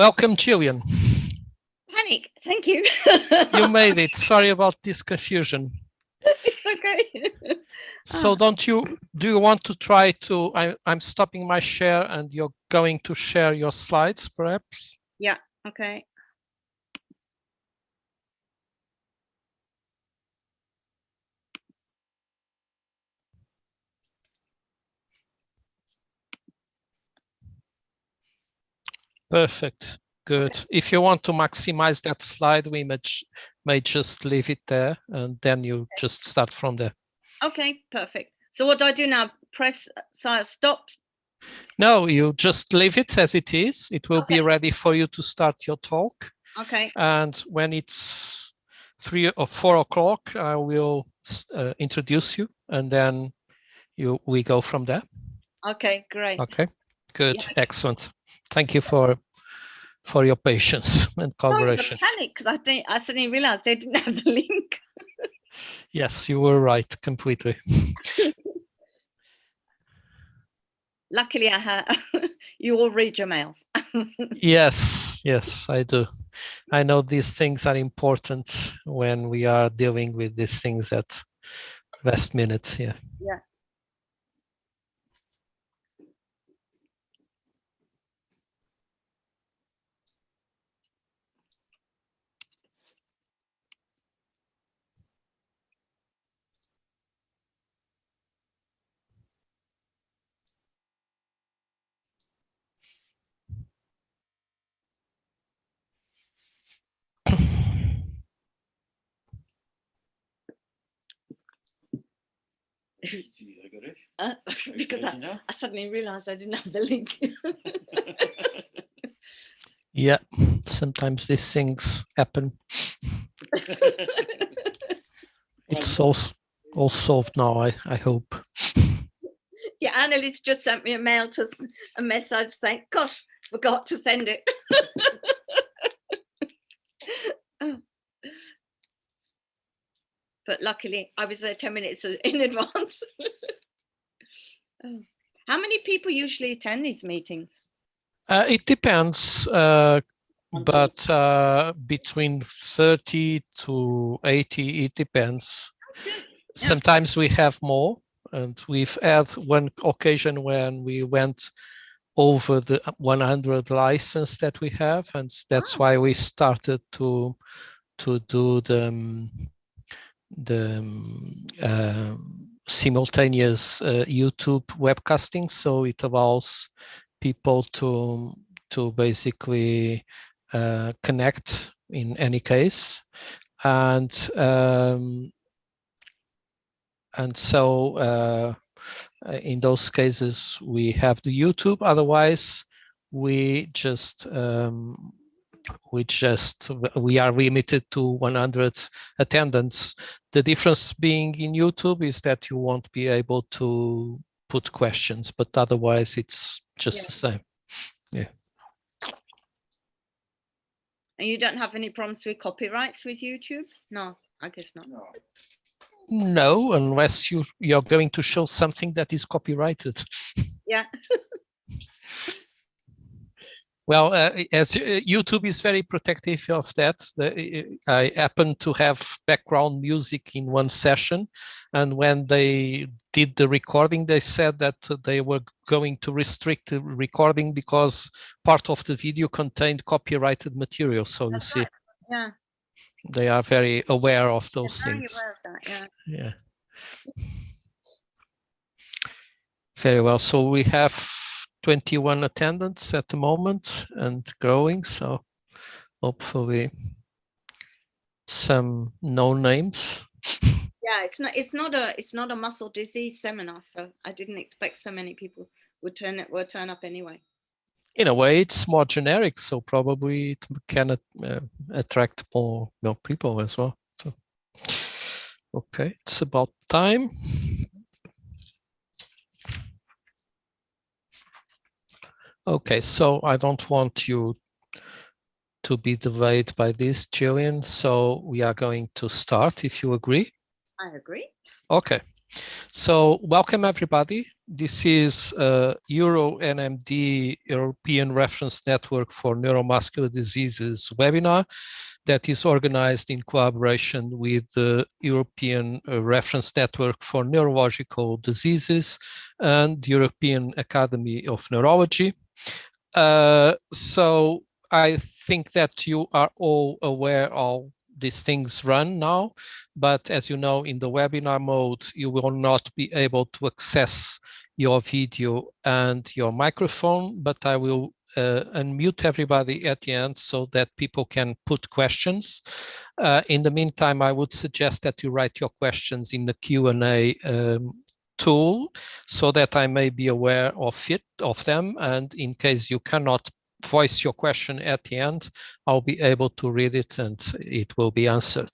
Welcome, Gillian. Panic, thank you. You made it. Sorry about this confusion. It's okay. So do you want to try to, I'm stopping my share and you're going to share your slides, perhaps? Yeah, okay. Perfect. Good. Okay. If you want to maximize that slide, we may just leave it there and then you just start from there. Okay, perfect. So what do I do now? Press stop? No, you just leave it as it is. It will be ready for you to start your talk. Okay. And when it's 3 or 4 o'clock, I will introduce you and then we go from there. Okay, great. Okay, good, yeah. Excellent. Thank you for your patience and collaboration. I was a panic because I suddenly realized I didn't have the link. Yes, you were right, completely. Luckily, I have. You all read your mails. Yes, I do. I know these things are important when we are dealing with these things at last minute. Yeah. Yeah. Because I suddenly realized I didn't have the link. Yeah, sometimes these things happen. It's all solved now, I hope. Yeah, Annalise just sent me a message saying, gosh, forgot to send it. But luckily I was there 10 minutes in advance. How many people usually attend these meetings? It depends, but between 30 to 80, it depends. Yeah. Sometimes we have more, and we've had one occasion when we went over the 100 license that we have, and that's why we started to do the simultaneous YouTube webcasting, so it allows people to basically connect in any case, and so in those cases we have the YouTube. Otherwise, we are limited to 100 attendants. The difference being in YouTube is that you won't be able to put questions, but otherwise it's just the same. Yeah. And you don't have any problems with copyrights with YouTube? No, I guess not. No, unless you're going to show something that is copyrighted. Yeah. Well, as YouTube is very protective of that. I happen to have background music in one session, and when they did the recording, they said that they were going to restrict the recording because part of the video contained copyrighted material. So you see, yeah, they are very aware of those things. Very aware of that, yeah. Very well. So we have 21 attendants at the moment and growing, so hopefully some known names. Yeah, it's not a muscle disease seminar, so I didn't expect so many people would turn up anyway. In a way, it's more generic, so probably it can attract more people as well. So, okay, it's about time. Okay, so I don't want you to be delayed by this, Gillian. So we are going to start, if you agree. I agree. Okay, So welcome everybody. This is Euro-NMD, European Reference Network for Neuromuscular Diseases webinar that is organized in collaboration with the European Reference Network for Neurological Diseases and the European Academy of Neurology. So I think that you are all aware of these things run now, but as you know, in the webinar mode, you will not be able to access your video and your microphone, but I will unmute everybody at the end so that people can put questions. In the meantime, I would suggest that you write your questions in the Q&A tool so that I may be aware of them, and in case you cannot voice your question at the end, I'll be able to read it and it will be answered.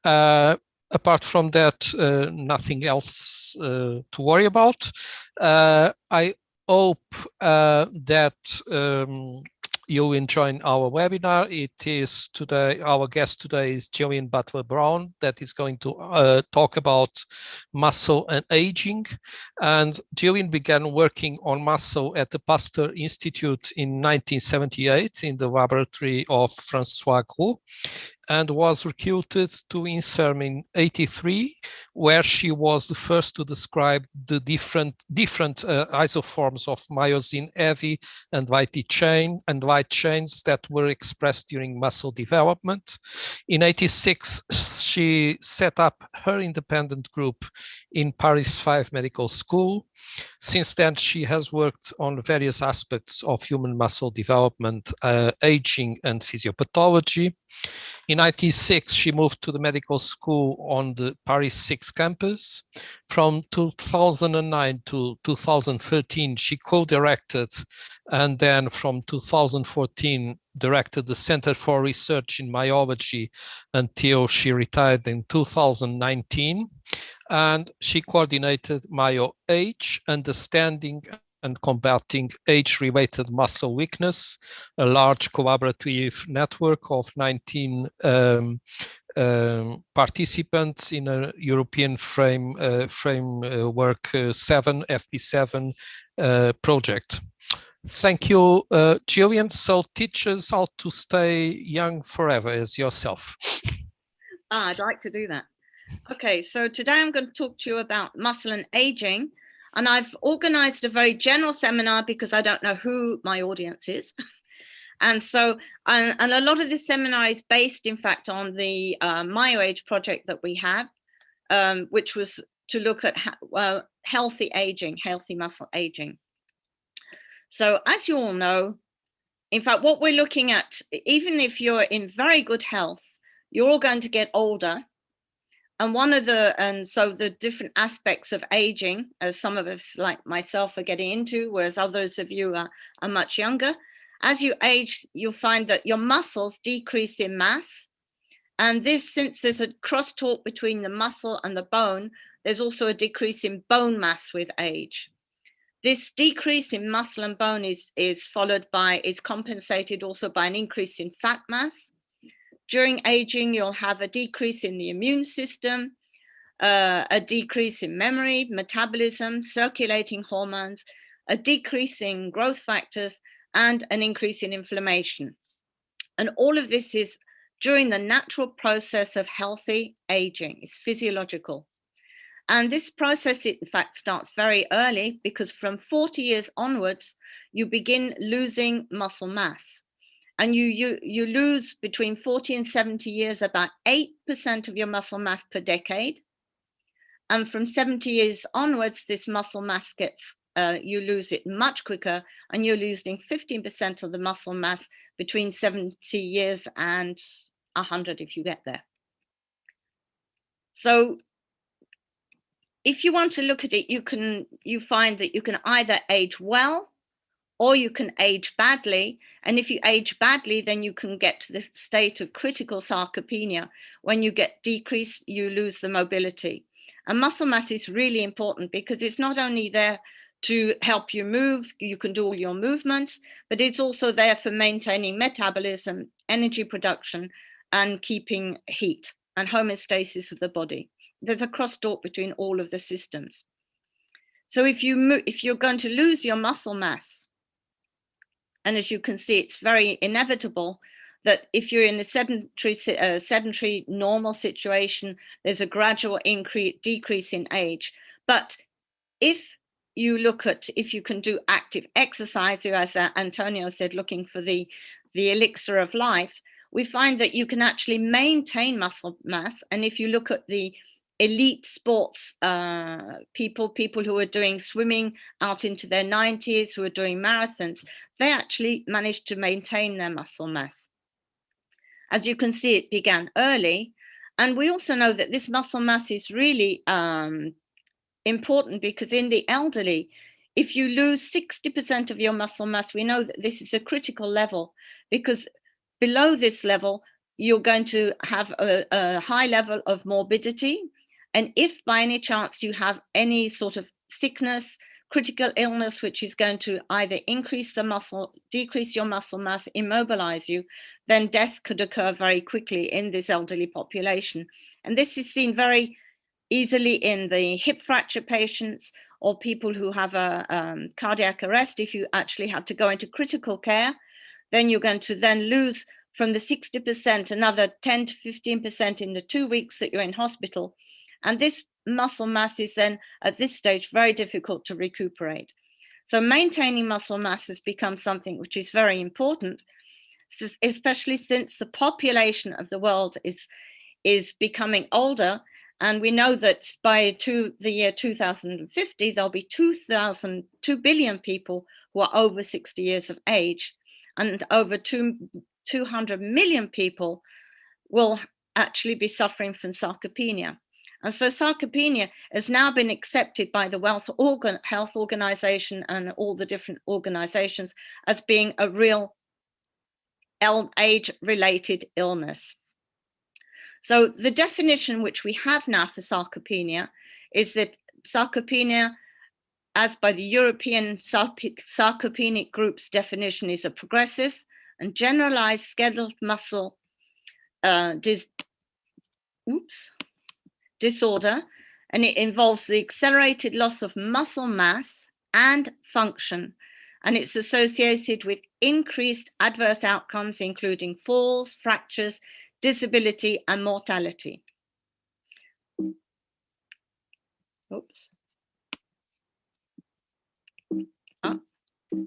Apart from that, nothing else to worry about. I hope that you enjoy our webinar. It is today, our guest today is Gillian Butler-Brown, that is going to talk about muscle and aging. And Gillian began working on muscle at the Pasteur Institute in 1978 in the laboratory of Francois Gros, and was recruited to INSERM in 83, where she was the first to describe the different isoforms of myosin heavy and light chains that were expressed during muscle development. In 86, she set up her independent group in Paris 5 Medical School. Since then, she has worked on various aspects of human muscle development, aging, and physiopathology. In 1996, she moved to the medical school on the Paris 6 campus. From 2009 to 2013, she co-directed, and then from 2014, directed the Center for Research in Myology until she retired in 2019. And she coordinated MyoAge, Understanding and Combating Age-Related Muscle Weakness, a large collaborative network of 19 participants in a European framework 7, FP7 project. Thank you, Gillian. So teach us how to stay young forever as yourself. I'd like to do that. Okay, so today I'm going to talk to you about muscle and aging. And I've organized a very general seminar because I don't know who my audience is. And so, and a lot of this seminar is based, in fact, on the MyoAge project that we have, which was to look at healthy aging, healthy muscle aging. So as you all know, in fact, what we're looking at, even if you're in very good health, you're all going to get older. And so the different aspects of aging, as some of us like myself are getting into, whereas others of you are much younger, as you age, you'll find that your muscles decrease in mass. And this, since there's a crosstalk between the muscle and the bone, there's also a decrease in bone mass with age. This decrease in muscle and bone is compensated also by an increase in fat mass. During aging, you'll have a decrease in the immune system, a decrease in memory, metabolism, circulating hormones, a decrease in growth factors, and an increase in inflammation. And all of this is during the natural process of healthy aging. It's physiological. And this process, in fact, starts very early because from 40 years onwards, you begin losing muscle mass. And you lose between 40 and 70 years, about 8% of your muscle mass per decade. And from 70 years onwards, this muscle mass gets, you lose it much quicker, and you're losing 15% of the muscle mass between 70 years and 100 if you get there. So if you want to look at it, you find that you can either age well, or you can age badly. And if you age badly, then you can get to this state of critical sarcopenia. When you get decreased, you lose the mobility. And muscle mass is really important because it's not only there to help you move, you can do all your movements, but it's also there for maintaining metabolism, energy production, and keeping heat and homeostasis of the body. there's a crosstalk between all of the systems. So if you're going to lose your muscle mass, and as you can see, it's very inevitable that if you're in a sedentary normal situation, there's a gradual decrease in age. But if you look at, if you can do active exercise, as Antonio said, looking for the elixir of life, we find that you can actually maintain muscle mass. And if you look at the elite sports people who are doing swimming out into their 90s, who are doing marathons, they actually managed to maintain their muscle mass. As you can see, it began early. And we also know that this muscle mass is really important, because in the elderly, if you lose 60% of your muscle mass, we know that this is a critical level, because below this level, you're going to have a high level of morbidity. And if by any chance you have any sort of sickness, critical illness, which is going to either increase the muscle, decrease your muscle mass, immobilize you, then death could occur very quickly in this elderly population. And this is seen very easily in the hip fracture patients, or people who have a cardiac arrest. If you actually have to go into critical care, then you're going to then lose from the 60%, another 10 to 15% in the 2 weeks that you're in hospital. And this muscle mass is then at this stage very difficult to recuperate. So maintaining muscle mass has become something which is very important, especially since the population of the world is becoming older. And we know that by the year 2050, there'll be 2 billion people who are over 60 years of age, and over 200 million people will actually be suffering from sarcopenia. And so sarcopenia has now been accepted by the World Health Organization and all the different organizations as being a real age-related illness. So the definition which we have now for sarcopenia is that sarcopenia, as by the European Sarcopenic Group's definition, is a progressive and generalized skeletal muscle disorder, and it involves the accelerated loss of muscle mass and function, and it's associated with increased adverse outcomes, including falls, fractures, disability, and mortality. Oops.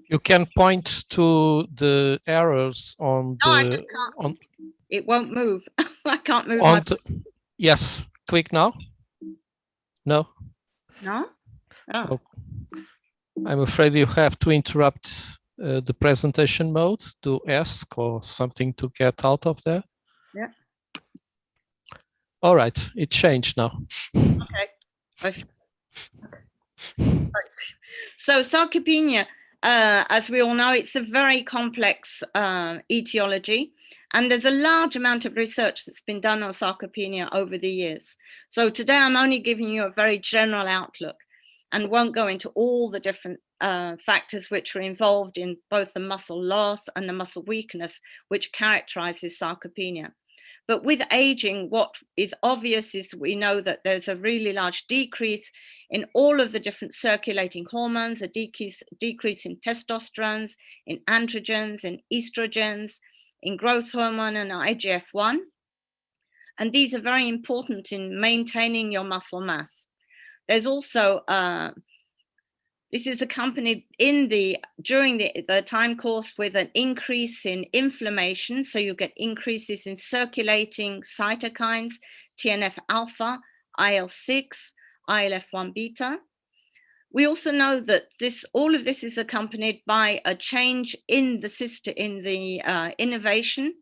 You can point to the arrows on No, the. I just can't. It won't move. I can't move. Yes, click now. No. No. Oh. Oh. I'm afraid you have to interrupt the presentation mode to ask or something to get out of there. Yeah. All right, it changed now. Okay. So sarcopenia, as we all know, it's a very complex etiology, and there's a large amount of research that's been done on sarcopenia over the years. So today I'm only giving you a very general outlook and won't go into all the different factors which are involved in both the muscle loss and the muscle weakness, which characterizes sarcopenia. But with aging, what is obvious is we know that there's a really large decrease in all of the different circulating hormones, a decrease in testosterone, in androgens, in estrogens, in growth hormone and IGF-1. And these are very important in maintaining your muscle mass. There's also, this is accompanied during the time course with an increase in inflammation. So you get increases in circulating cytokines, TNF alpha, IL-6, IL-1 beta. We also know that all of this is accompanied by a change in the system, in the innervation.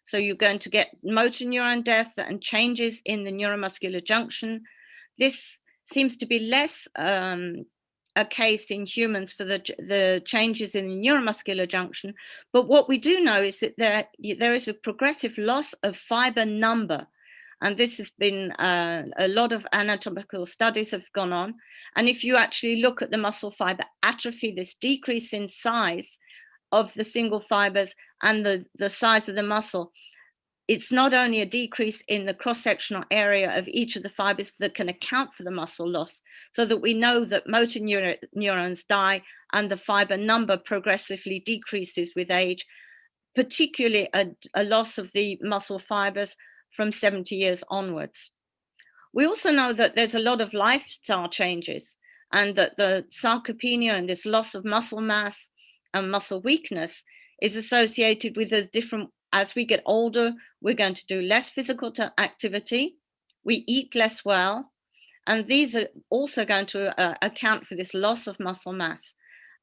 So you're going to get motor neuron death and changes in the neuromuscular junction. This seems to be less a case in humans for the changes in the neuromuscular junction. But what we do know is that there is a progressive loss of fiber number. And this has been a lot of anatomical studies have gone on. And if you actually look at the muscle fiber atrophy, this decrease in size of the single fibers and the size of the muscle, it's not only a decrease in the cross-sectional area of each of the fibers that can account for the muscle loss, so that we know that motor neurons die and the fiber number progressively decreases with age, particularly a loss of the muscle fibers from 70 years onwards. We also know that there's a lot of lifestyle changes, and that the sarcopenia and this loss of muscle mass and muscle weakness is associated with a different, as we get older, we're going to do less physical activity, we eat less well, and these are also going to account for this loss of muscle mass.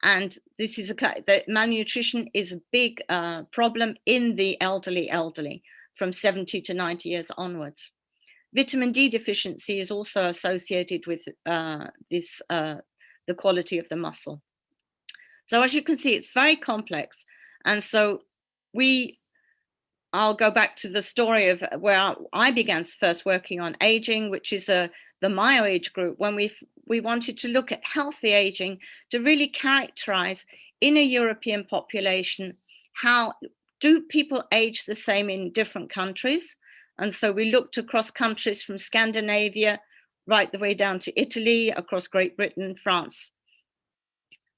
And this is that malnutrition is a big problem in the elderly from 70 to 90 years onwards. Vitamin D deficiency is also associated with the quality of the muscle. So as you can see, it's very complex. And so I'll go back to the story of where I began first working on aging, which is the Myo age group, when we wanted to look at healthy aging to really characterize in a European population, how do people age the same in different countries? And so we looked across countries from Scandinavia right the way down to Italy, across Great Britain, France,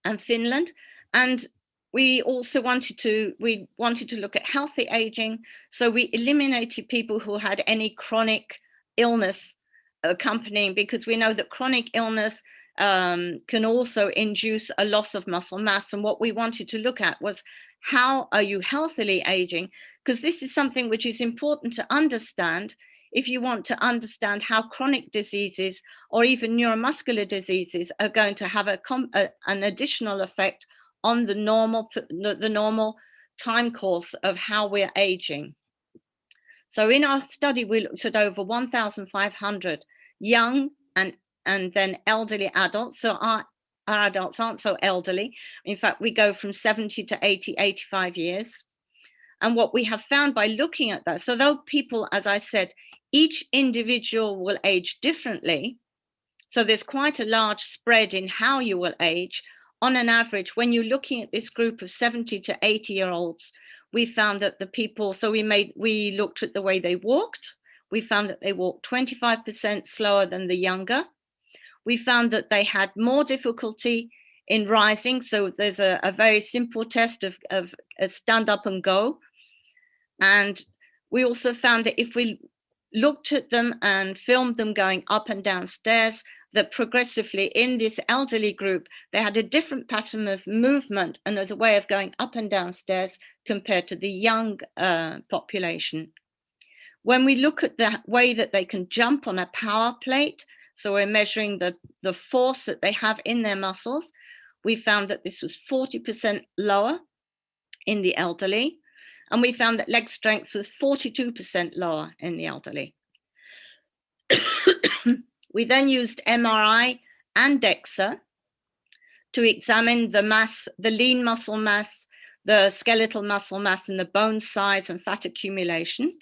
and Finland. And we also wanted to look at healthy aging. So we eliminated people who had any chronic illness accompanying, because we know that chronic illness can also induce a loss of muscle mass. And what we wanted to look at was, how are you healthily aging? Because this is something which is important to understand if you want to understand how chronic diseases or even neuromuscular diseases are going to have an additional effect on the normal time course of how we're aging. So in our study, we looked at over 1,500 young and then elderly adults. So our adults aren't so elderly. In fact, we go from 70 to 80, 85 years. And what we have found by looking at that, so though people, as I said, each individual will age differently, so there's quite a large spread in how you will age. On an average, when you're looking at this group of 70 to 80-year-olds, we found that the people, so we looked at the way they walked. We found that they walked 25% slower than the younger. We found that they had more difficulty in rising. So there's a very simple test of a stand up and go. And we also found that if we looked at them and filmed them going up and down stairs, that progressively in this elderly group, they had a different pattern of movement and of the way of going up and down stairs compared to the young population. When we look at the way that they can jump on a power plate, so we're measuring the force that they have in their muscles, we found that this was 40% lower in the elderly. And we found that leg strength was 42% lower in the elderly. We then used MRI and DEXA to examine the mass, the lean muscle mass, the skeletal muscle mass, and the bone size and fat accumulation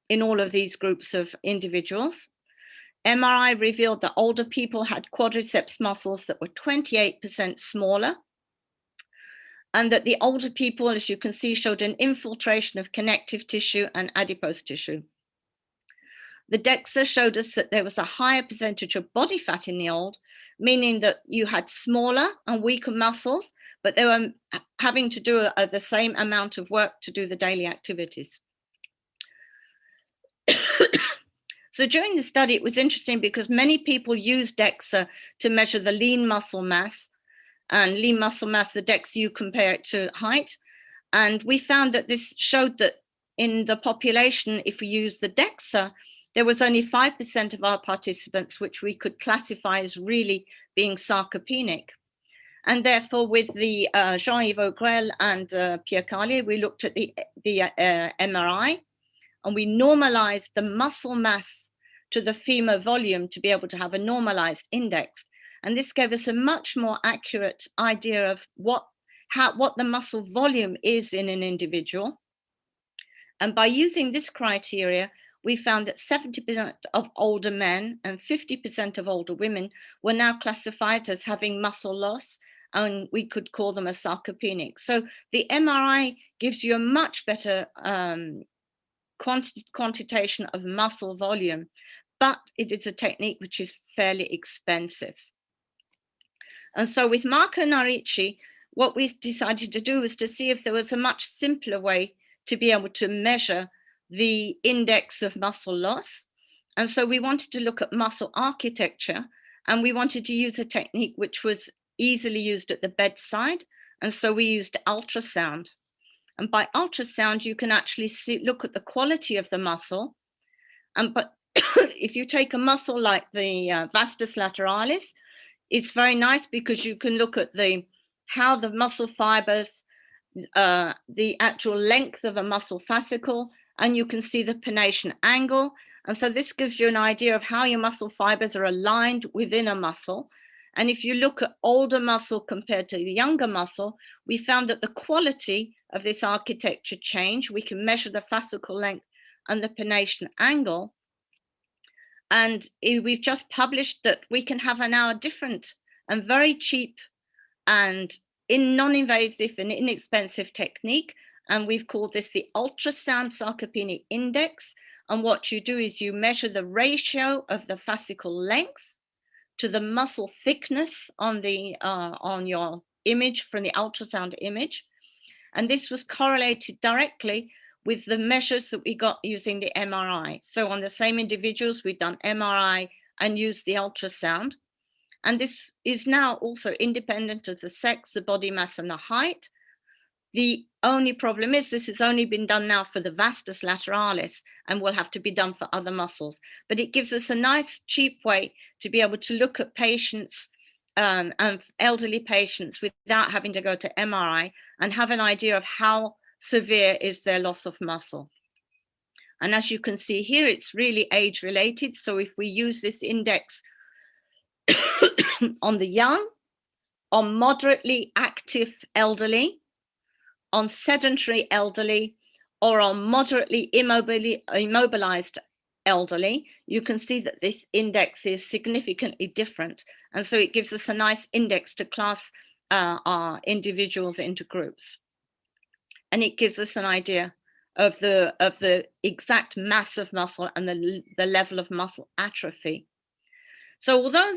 in all of these groups of individuals. MRI revealed that older people had quadriceps muscles that were 28% smaller, and that the older people, as you can see, showed an infiltration of connective tissue and adipose tissue. The DEXA showed us that there was a higher percentage of body fat in the old, meaning that you had smaller and weaker muscles, but they were having to do the same amount of work to do the daily activities. So during the study, it was interesting because many people use DEXA to measure the lean muscle mass. And lean muscle mass, the DEXA, you compare it to height. And we found that this showed that in the population, if we use the DEXA, there was only 5% of our participants which we could classify as really being sarcopenic. And therefore, with the Jean-Yves Augrel and Pierre Carlier, we looked at the MRI, and we normalized the muscle mass to the femur volume to be able to have a normalized index. And this gave us a much more accurate idea of what the muscle volume is in an individual. And by using this criteria, we found that 70% of older men and 50% of older women were now classified as having muscle loss, and we could call them a sarcopenic. So the MRI gives you a much better quantitation of muscle volume, but it is a technique which is fairly expensive. And so with Marco Narici, what we decided to do was to see if there was a much simpler way to be able to measure the index of muscle loss. And so we wanted to look at muscle architecture, and we wanted to use a technique which was easily used at the bedside. And so we used ultrasound. And by ultrasound, you can actually look at the quality of the muscle. But if you take a muscle like the vastus lateralis, it's very nice because you can look at how the muscle fibers, the actual length of a muscle fascicle, and you can see the pennation angle. And so this gives you an idea of how your muscle fibers are aligned within a muscle. And if you look at older muscle compared to the younger muscle, we found that the quality of this architecture changed. We can measure the fascicle length and the pennation angle. And we've just published that we can have now a different and very cheap and non-invasive and inexpensive technique. And we've called this the ultrasound sarcopenic index. And what you do is you measure the ratio of the fascicle length to the muscle thickness on your image from the ultrasound image. And this was correlated directly with the measures that we got using the MRI. So on the same individuals, we've done MRI and used the ultrasound. And this is now also independent of the sex, the body mass, and the height. The only problem is this has only been done now for the vastus lateralis and will have to be done for other muscles. But it gives us a nice, cheap way to be able to look at patients and elderly patients without having to go to MRI and have an idea of how severe is their loss of muscle. And as you can see here, it's really age related. So if we use this index on the young, on moderately active elderly, on sedentary elderly, or on moderately immobilized elderly, you can see that this index is significantly different. And so it gives us a nice index to class our individuals into groups. And it gives us an idea of the exact mass of muscle and the level of muscle atrophy. So although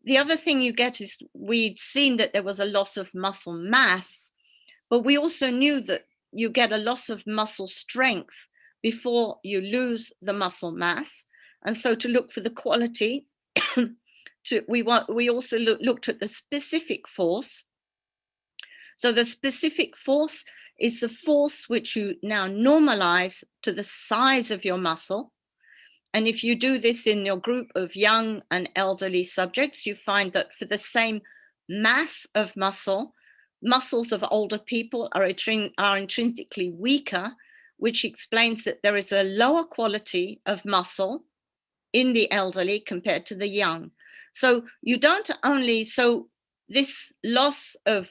the other thing you get is we'd seen that there was a loss of muscle mass, but we also knew that you get a loss of muscle strength before you lose the muscle mass. And so to look for the quality, we also looked at the specific force. So the specific force is the force which you now normalize to the size of your muscle. And if you do this in your group of young and elderly subjects, you find that for the same mass of muscle, muscles of older people are intrinsically weaker, which explains that there is a lower quality of muscle in the elderly compared to the young. So you don't only, so this loss of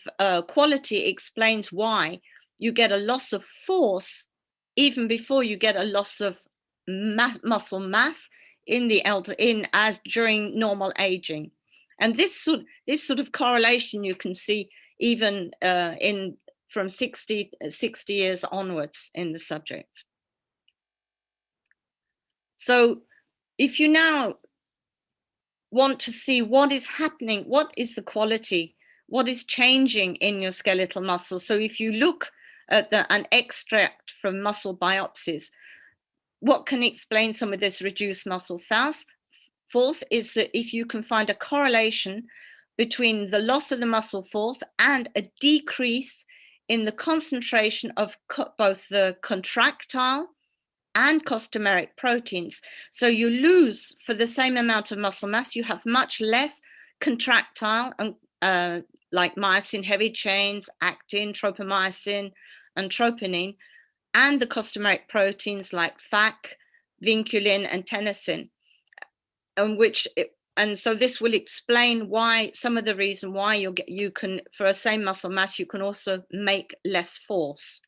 quality explains why you get a loss of force even before you get a loss of muscle mass in the during normal aging. And this sort of correlation you can see even from 60 years onwards in the subjects. So if you now want to see what is happening, what is the quality, what is changing in your skeletal muscle. So if you look at an extract from muscle biopsies, what can explain some of this reduced muscle force is that if you can find a correlation between the loss of the muscle force and a decrease in the concentration of both the contractile and costameric proteins. So you lose, for the same amount of muscle mass, you have much less contractile and like myosin heavy chains, actin, tropomyosin, and troponin, and the costameric proteins like FAC, vinculin, and tensin, and so this will explain why, some of the reason why you can, for a same muscle mass, you can also make less force.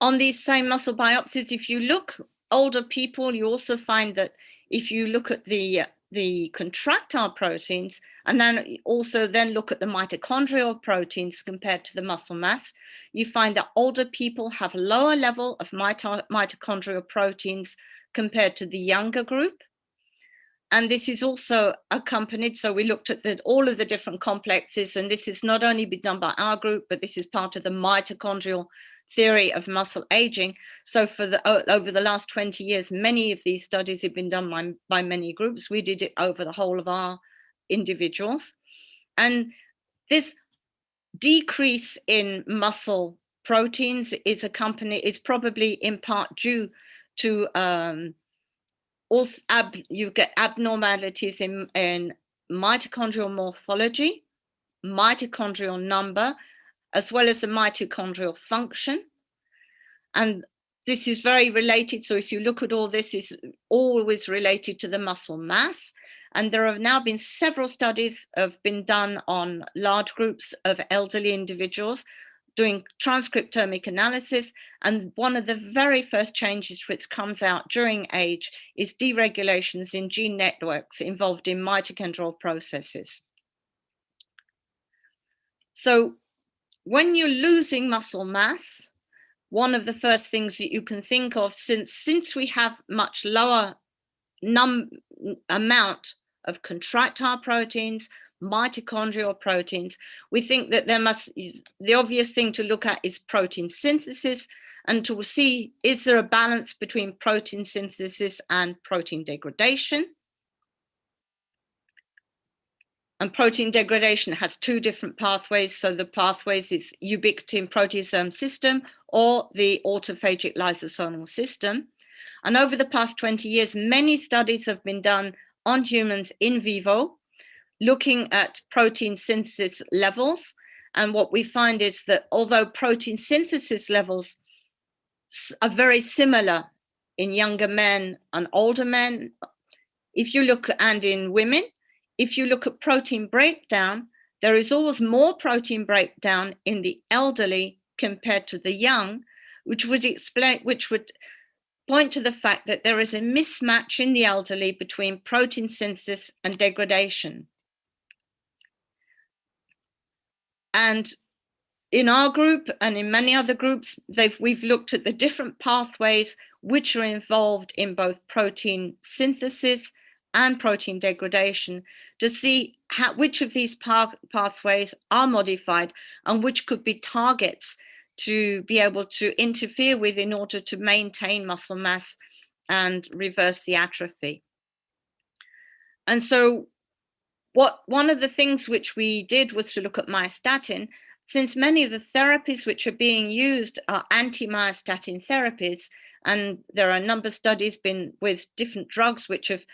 On these same muscle biopsies, if you look older people, you also find that if you look at the the contractile proteins, and then also look at the mitochondrial proteins compared to the muscle mass, you find that older people have a lower level of mitochondrial proteins compared to the younger group. And this is also accompanied, so we looked at all of the different complexes, and this has not only been done by our group, but this is part of the mitochondrial theory of muscle aging. So for over the last 20 years, many of these studies have been done by many groups. We did it over the whole of our individuals. And this decrease in muscle proteins is probably in part due to also you get abnormalities in mitochondrial morphology, mitochondrial number, as well as the mitochondrial function. And this is very related. So if you look at all this, is always related to the muscle mass. And there have now been several studies have been done on large groups of elderly individuals doing transcriptomic analysis. And one of the very first changes which comes out during age is deregulations in gene networks involved in mitochondrial processes. So when you're losing muscle mass, one of the first things that you can think of, since we have much lower amount of contractile proteins, mitochondrial proteins, we think that the obvious thing to look at is protein synthesis, and to see, is there a balance between protein synthesis and protein degradation? And protein degradation has two different pathways. So the pathways is ubiquitin proteasome system or the autophagic lysosomal system. And over the past 20 years, many studies have been done on humans in vivo, looking at protein synthesis levels. And what we find is that although protein synthesis levels are very similar in younger men and older men, if you look, and in women, if you look at protein breakdown, there is always more protein breakdown in the elderly compared to the young, which would point to the fact that there is a mismatch in the elderly between protein synthesis and degradation. And in our group and in many other groups, we've looked at the different pathways which are involved in both protein synthesis and protein degradation to see which of these pathways are modified and which could be targets to be able to interfere with in order to maintain muscle mass and reverse the atrophy. And so one of the things which we did was to look at myostatin, since many of the therapies which are being used are anti-myostatin therapies, and there are a number of studies been with different drugs which have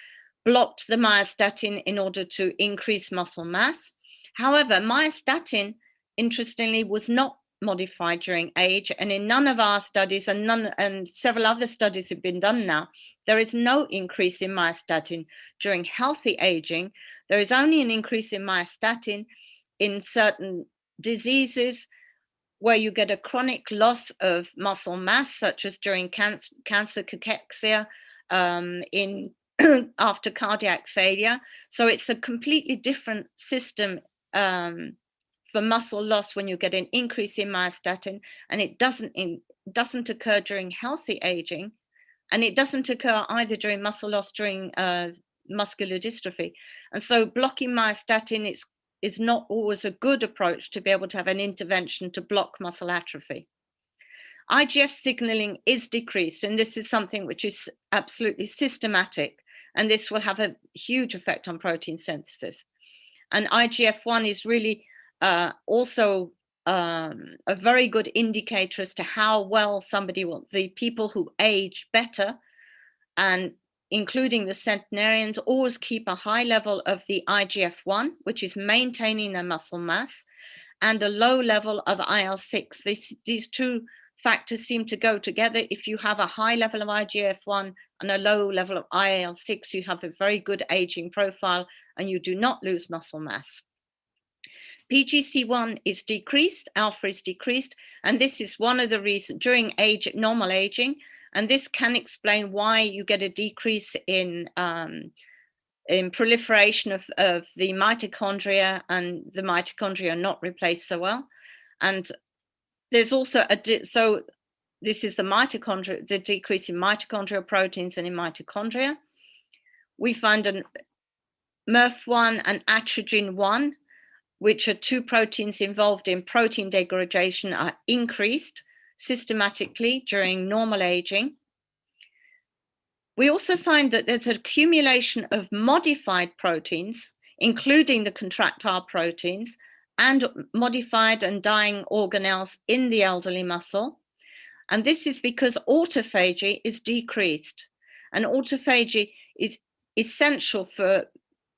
blocked the myostatin in order to increase muscle mass. However, myostatin, interestingly, was not modified during age, and in none of our studies, and several other studies have been done now, there is no increase in myostatin during healthy aging. There is only an increase in myostatin in certain diseases where you get a chronic loss of muscle mass, such as during cancer cachexia, in after cardiac failure. So it's a completely different system for muscle loss when you get an increase in myostatin, and it doesn't occur during healthy aging, and it doesn't occur either during muscle loss during muscular dystrophy. And so blocking myostatin is not always a good approach to be able to have an intervention to block muscle atrophy. IGF signaling is decreased, and this is something which is absolutely systematic, and this will have a huge effect on protein synthesis. And IGF-1 is really also a very good indicator as to how well the people who age better, and including the centenarians, always keep a high level of the IGF-1, which is maintaining their muscle mass, and a low level of IL-6. These two factors seem to go together. If you have a high level of IGF-1 and a low level of IL-6, you have a very good aging profile and you do not lose muscle mass. PGC1 is decreased, alpha is decreased, and this is one of the reasons during normal aging, and this can explain why you get a decrease in in proliferation of the mitochondria, and the mitochondria are not replaced so well. And there's also so this is the mitochondria, the decrease in mitochondrial proteins and in mitochondria. We find an MERF1 and atrogin-1, which are two proteins involved in protein degradation, are increased systematically during normal aging. We also find that there's an accumulation of modified proteins, including the contractile proteins, and modified and dying organelles in the elderly muscle. And this is because autophagy is decreased. And autophagy is essential for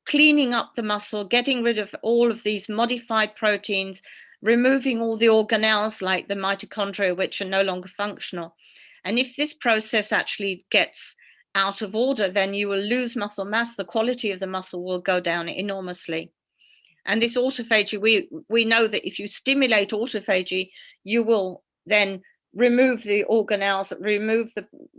cleaning up the muscle, getting rid of all of these modified proteins, removing all the organelles like the mitochondria, which are no longer functional. And if this process actually gets out of order, then you will lose muscle mass. The quality of the muscle will go down enormously. And this autophagy, we know that if you stimulate autophagy, you will then remove the organelles, remove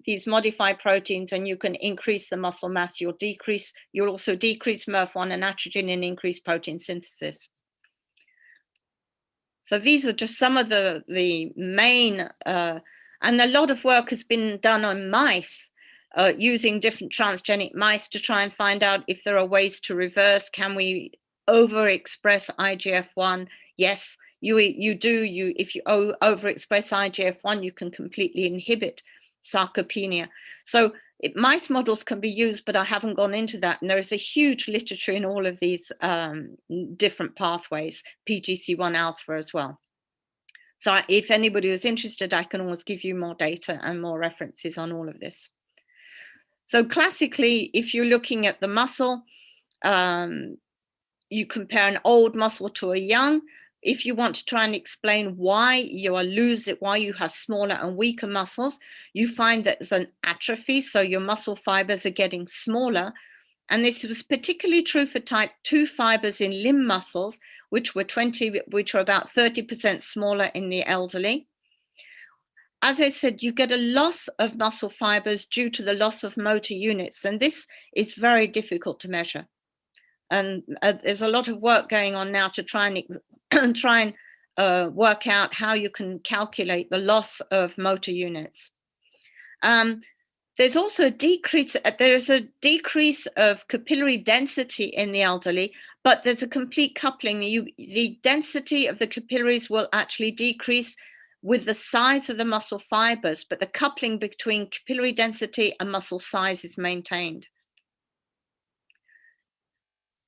these modified proteins, and you can increase the muscle mass. You'll also decrease MERF1 and atrogin and increase protein synthesis. So these are just some of the main, and a lot of work has been done on mice, using different transgenic mice to try and find out if there are ways to reverse. Can we overexpress IGF-1? Yes, you do. If you overexpress IGF-1, you can completely inhibit sarcopenia. So mice models can be used, but I haven't gone into that. And there is a huge literature in all of these different pathways, PGC1 alpha as well. So if anybody is interested, I can always give you more data and more references on all of this. So classically, if you're looking at the muscle, you compare an old muscle to a young. If you want to try and explain why you are losing, why you have smaller and weaker muscles, you find that there's an atrophy, so your muscle fibers are getting smaller. And this was particularly true for type 2 fibers in limb muscles, which were about 30% smaller in the elderly. As I said, you get a loss of muscle fibers due to the loss of motor units, and this is very difficult to measure. And there's a lot of work going on now to try and work out how you can calculate the loss of motor units. There's also a decrease of capillary density in the elderly, but there's a complete coupling. The density of the capillaries will actually decrease with the size of the muscle fibers, but the coupling between capillary density and muscle size is maintained.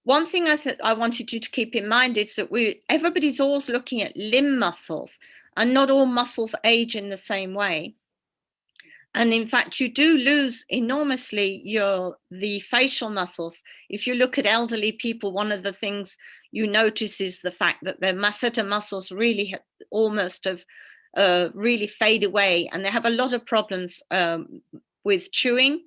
One thing I wanted you to keep in mind is that everybody's always looking at limb muscles, and not all muscles age in the same way. And in fact, you do lose enormously the facial muscles. If you look at elderly people, one of the things you notice is the fact that their masseter muscles really really fade away, and they have a lot of problems with chewing.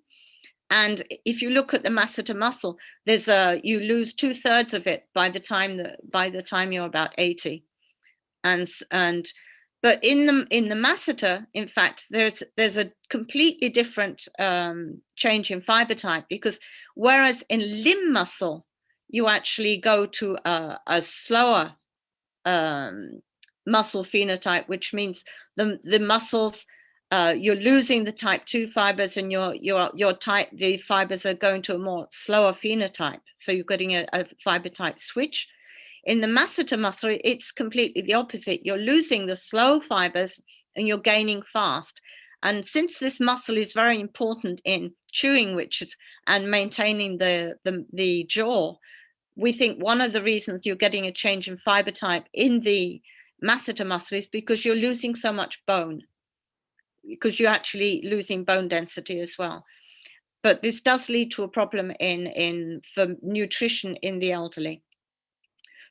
And if you look at the masseter muscle, you lose 2/3 of it by the time you're about 80. But in the masseter, in fact, there's a completely different change in fiber type, because whereas in limb muscle you actually go to a slower muscle phenotype, which means the muscles, you're losing the type 2 fibers, and the fibers are going to a more slower phenotype. So you're getting a fiber type switch. In the masseter muscle, it's completely the opposite. You're losing the slow fibers and you're gaining fast. And since this muscle is very important in chewing, and maintaining the jaw, we think one of the reasons you're getting a change in fiber type in the masseter muscle is because you're losing so much bone, because you're actually losing bone density as well. But this does lead to a problem for nutrition in the elderly.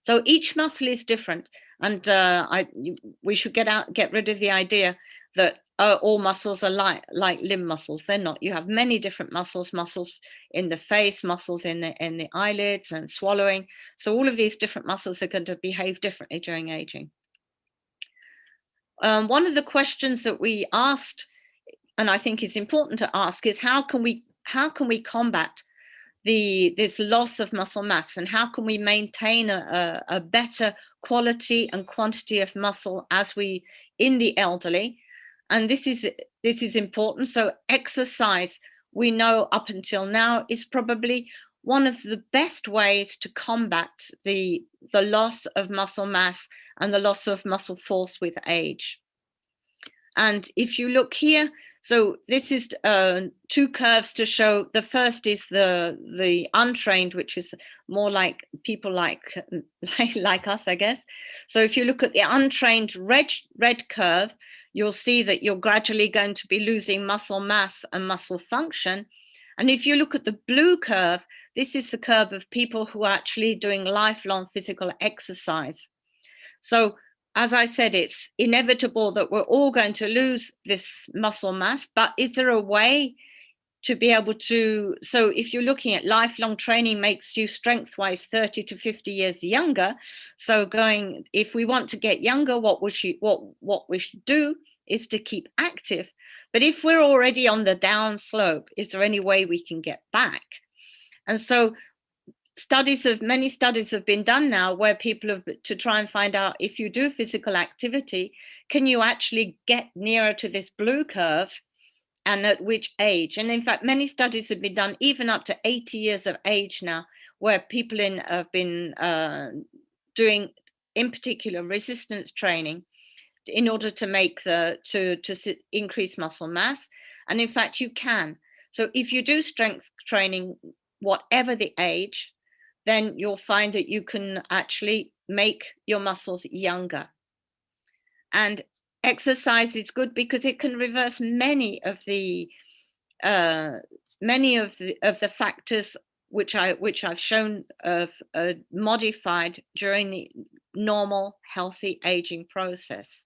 So each muscle is different, and we should get rid of the idea that all muscles are like limb muscles. They're not. You have many different muscles in the face, muscles in the eyelids, and swallowing. So all of these different muscles are going to behave differently during aging. One of the questions that we asked, and I think is important to ask, is how can we combat this loss of muscle mass, and how can we maintain a better quality and quantity of muscle as we in the elderly. And this is important. So exercise, we know up until now, is probably one of the best ways to combat the loss of muscle mass and the loss of muscle force with age. And if you look here, so this is two curves to show. The first is the untrained, which is more like people like us, I guess. So if you look at the untrained red curve, you'll see that you're gradually going to be losing muscle mass and muscle function. And if you look at the blue curve, this is the curve of people who are actually doing lifelong physical exercise. So as I said, it's inevitable that we're all going to lose this muscle mass, but is there a way to be able to, so if you're looking at lifelong training makes you strength-wise 30 to 50 years younger. So if we want to get younger, what we should do is to keep active. But if we're already on the down slope, is there any way we can get back? And so many studies have been done now where people have to try and find out, if you do physical activity, can you actually get nearer to this blue curve, and at which age? And in fact, many studies have been done even up to 80 years of age now, where people have been doing, in particular, resistance training in order to make to increase muscle mass. And in fact, you can. So if you do strength training, whatever the age, then you'll find that you can actually make your muscles younger. And exercise is good because it can reverse many of the factors which I've shown of modified during the normal healthy aging process.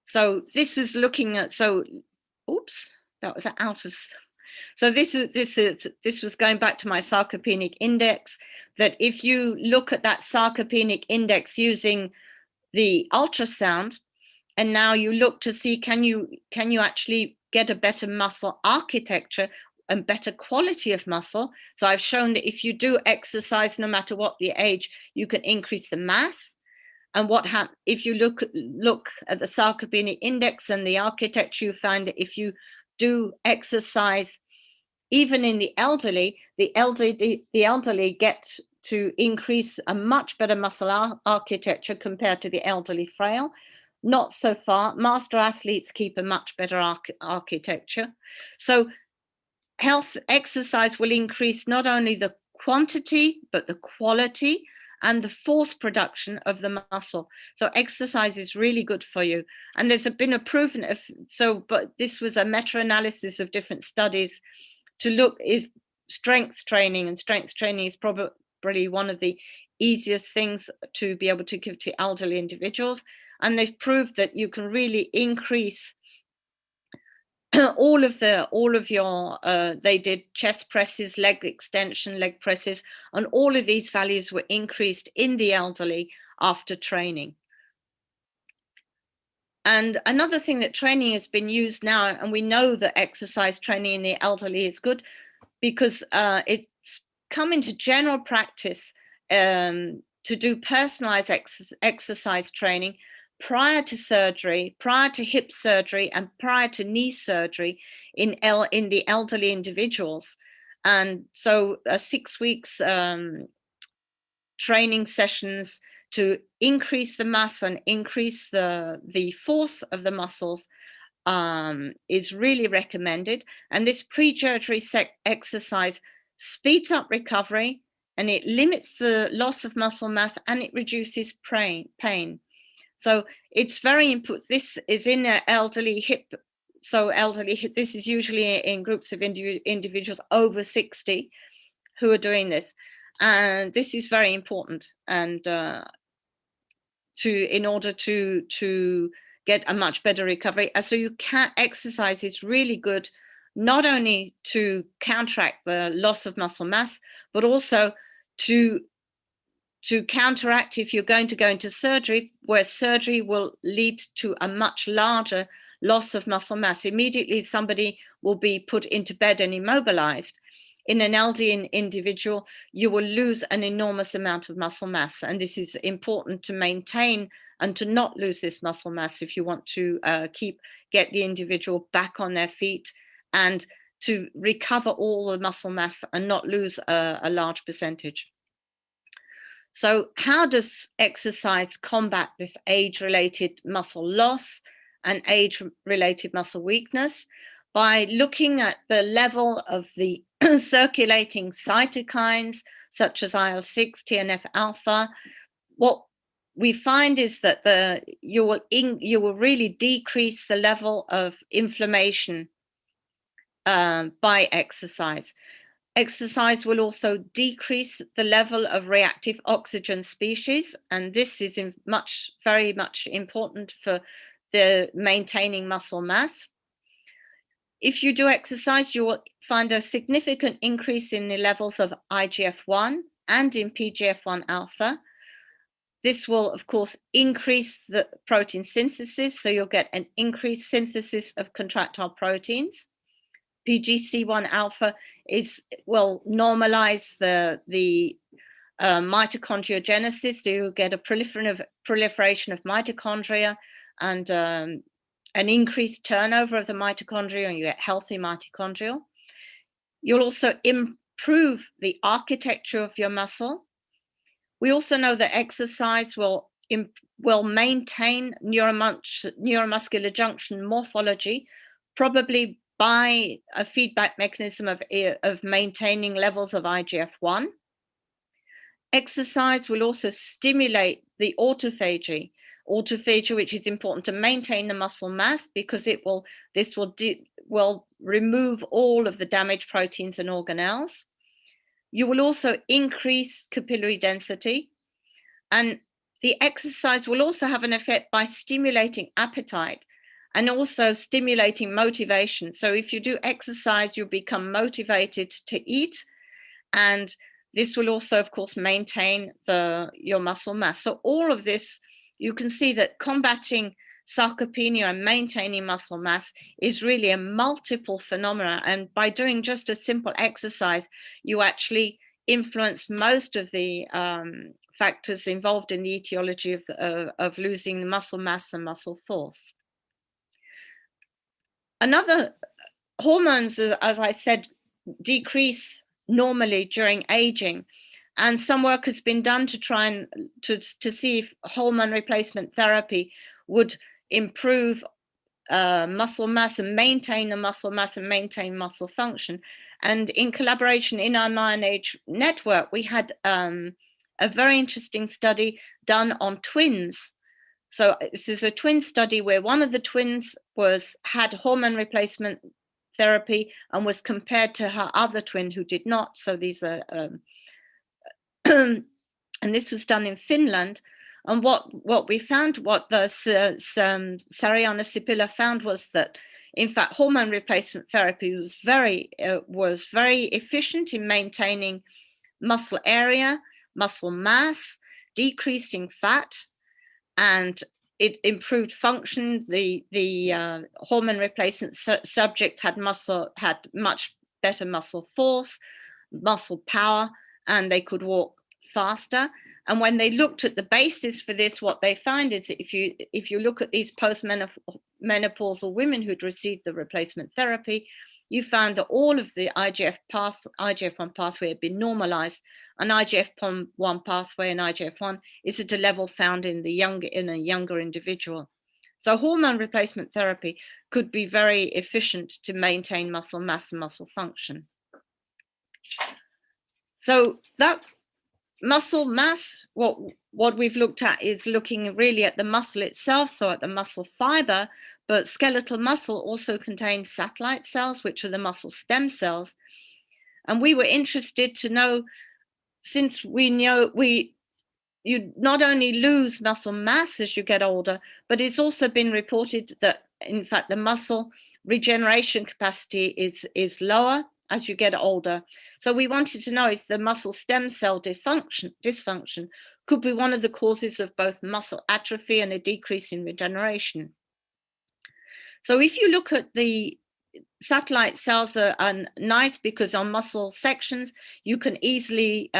So this is looking at, oops, that was out of. So this was going back to my sarcopenic index, that if you look at that sarcopenic index using the ultrasound, and now you look to see, can you actually get a better muscle architecture and better quality of muscle. So I've shown that if you do exercise, no matter what the age, you can increase the mass. And if you look at the sarcopenic index and the architecture, you find that if you do exercise, even in the elderly get to increase a much better muscle architecture compared to the elderly frail. Not so far. Master athletes keep a much better architecture. So health exercise will increase not only the quantity, but the quality and the force production of the muscle. So exercise is really good for you. And there's been a proven, but this was a meta-analysis of different studies to look if strength training is probably one of the easiest things to be able to give to elderly individuals. And they've proved that you can really increase all of your, they did chest presses, leg extension, leg presses, and all of these values were increased in the elderly after training. And another thing that training has been used now, and we know that exercise training in the elderly is good because it's come into general practice to do personalized exercise training prior to surgery, prior to hip surgery, and prior to knee surgery in the elderly individuals. And so 6 weeks training sessions to increase the mass and increase the force of the muscles is really recommended. And this pre-surgery exercise speeds up recovery, and it limits the loss of muscle mass, and it reduces pain. So it's very important. This is in an elderly hip. So elderly hip, this is usually in groups of individuals over 60 who are doing this. And this is very important, and in order to get a much better recovery. So you can exercise is really good, not only to counteract the loss of muscle mass, but also to counteract if you're going to go into surgery, where surgery will lead to a much larger loss of muscle mass. Immediately somebody will be put into bed and immobilized. in an LD individual, you will lose an enormous amount of muscle mass. And this is important to maintain and to not lose this muscle mass if you want to get the individual back on their feet and to recover all the muscle mass and not lose a large percentage. So how does exercise combat this age-related muscle loss and age-related muscle weakness? By looking at the level of the circulating cytokines, such as IL-6, TNF-alpha. What we find is that you will really decrease the level of inflammation by exercise. Exercise will also decrease the level of reactive oxygen species, and this is very much important for the maintaining muscle mass. If you do exercise, you will find a significant increase in the levels of IGF-1 and in PGF-1 alpha. This will, of course, increase the protein synthesis, so you'll get an increased synthesis of contractile proteins. PGC1 alpha will normalize the mitochondriogenesis, so you'll get a proliferation of mitochondria and an increased turnover of the mitochondria, and you get healthy mitochondria. You'll also improve the architecture of your muscle. We also know that exercise will maintain neuromuscular junction morphology, probably by a feedback mechanism of maintaining levels of IGF-1. Exercise will also stimulate the autophagy, which is important to maintain the muscle mass, because this will remove all of the damaged proteins and organelles. You will also increase capillary density, and the exercise will also have an effect by stimulating appetite and also stimulating motivation. So if you do exercise, you'll become motivated to eat, and this will also, of course, maintain your muscle mass. So all of this, you can see that combating sarcopenia and maintaining muscle mass is really a multiple phenomena. And by doing just a simple exercise, you actually influence most of the factors involved in the etiology of losing muscle mass and muscle force. Another, hormones, as I said, decrease normally during aging, and some work has been done to try and to see if hormone replacement therapy would improve muscle mass and maintain the muscle mass and maintain muscle function. And in collaboration in our MyNH network, we had a very interesting study done on twins. So this is a twin study where one of the twins had hormone replacement therapy and was compared to her other twin who did not. So these are, and this was done in Finland. And what we found, what the Sariana Sipila found, was that in fact hormone replacement therapy was very efficient in maintaining muscle area, muscle mass, decreasing fat, and it improved function. The hormone replacement subjects had much better muscle force, muscle power, and they could walk faster. And when they looked at the basis for this, what they find is that if you look at these post-menopausal women who'd received the replacement therapy, you found that all of the IGF-1 pathway had been normalized, and IGF-1 pathway and IGF-1 is at a level found in a younger individual. So hormone replacement therapy could be very efficient to maintain muscle mass and muscle function. So that muscle mass, what we've looked at is looking really at the muscle itself, so at the muscle fiber, but skeletal muscle also contains satellite cells, which are the muscle stem cells. And we were interested to know, since we know you not only lose muscle mass as you get older, but it's also been reported that in fact the muscle regeneration capacity is lower as you get older. So we wanted to know if the muscle stem cell dysfunction could be one of the causes of both muscle atrophy and a decrease in regeneration. So if you look at the satellite cells are nice because on muscle sections, you can easily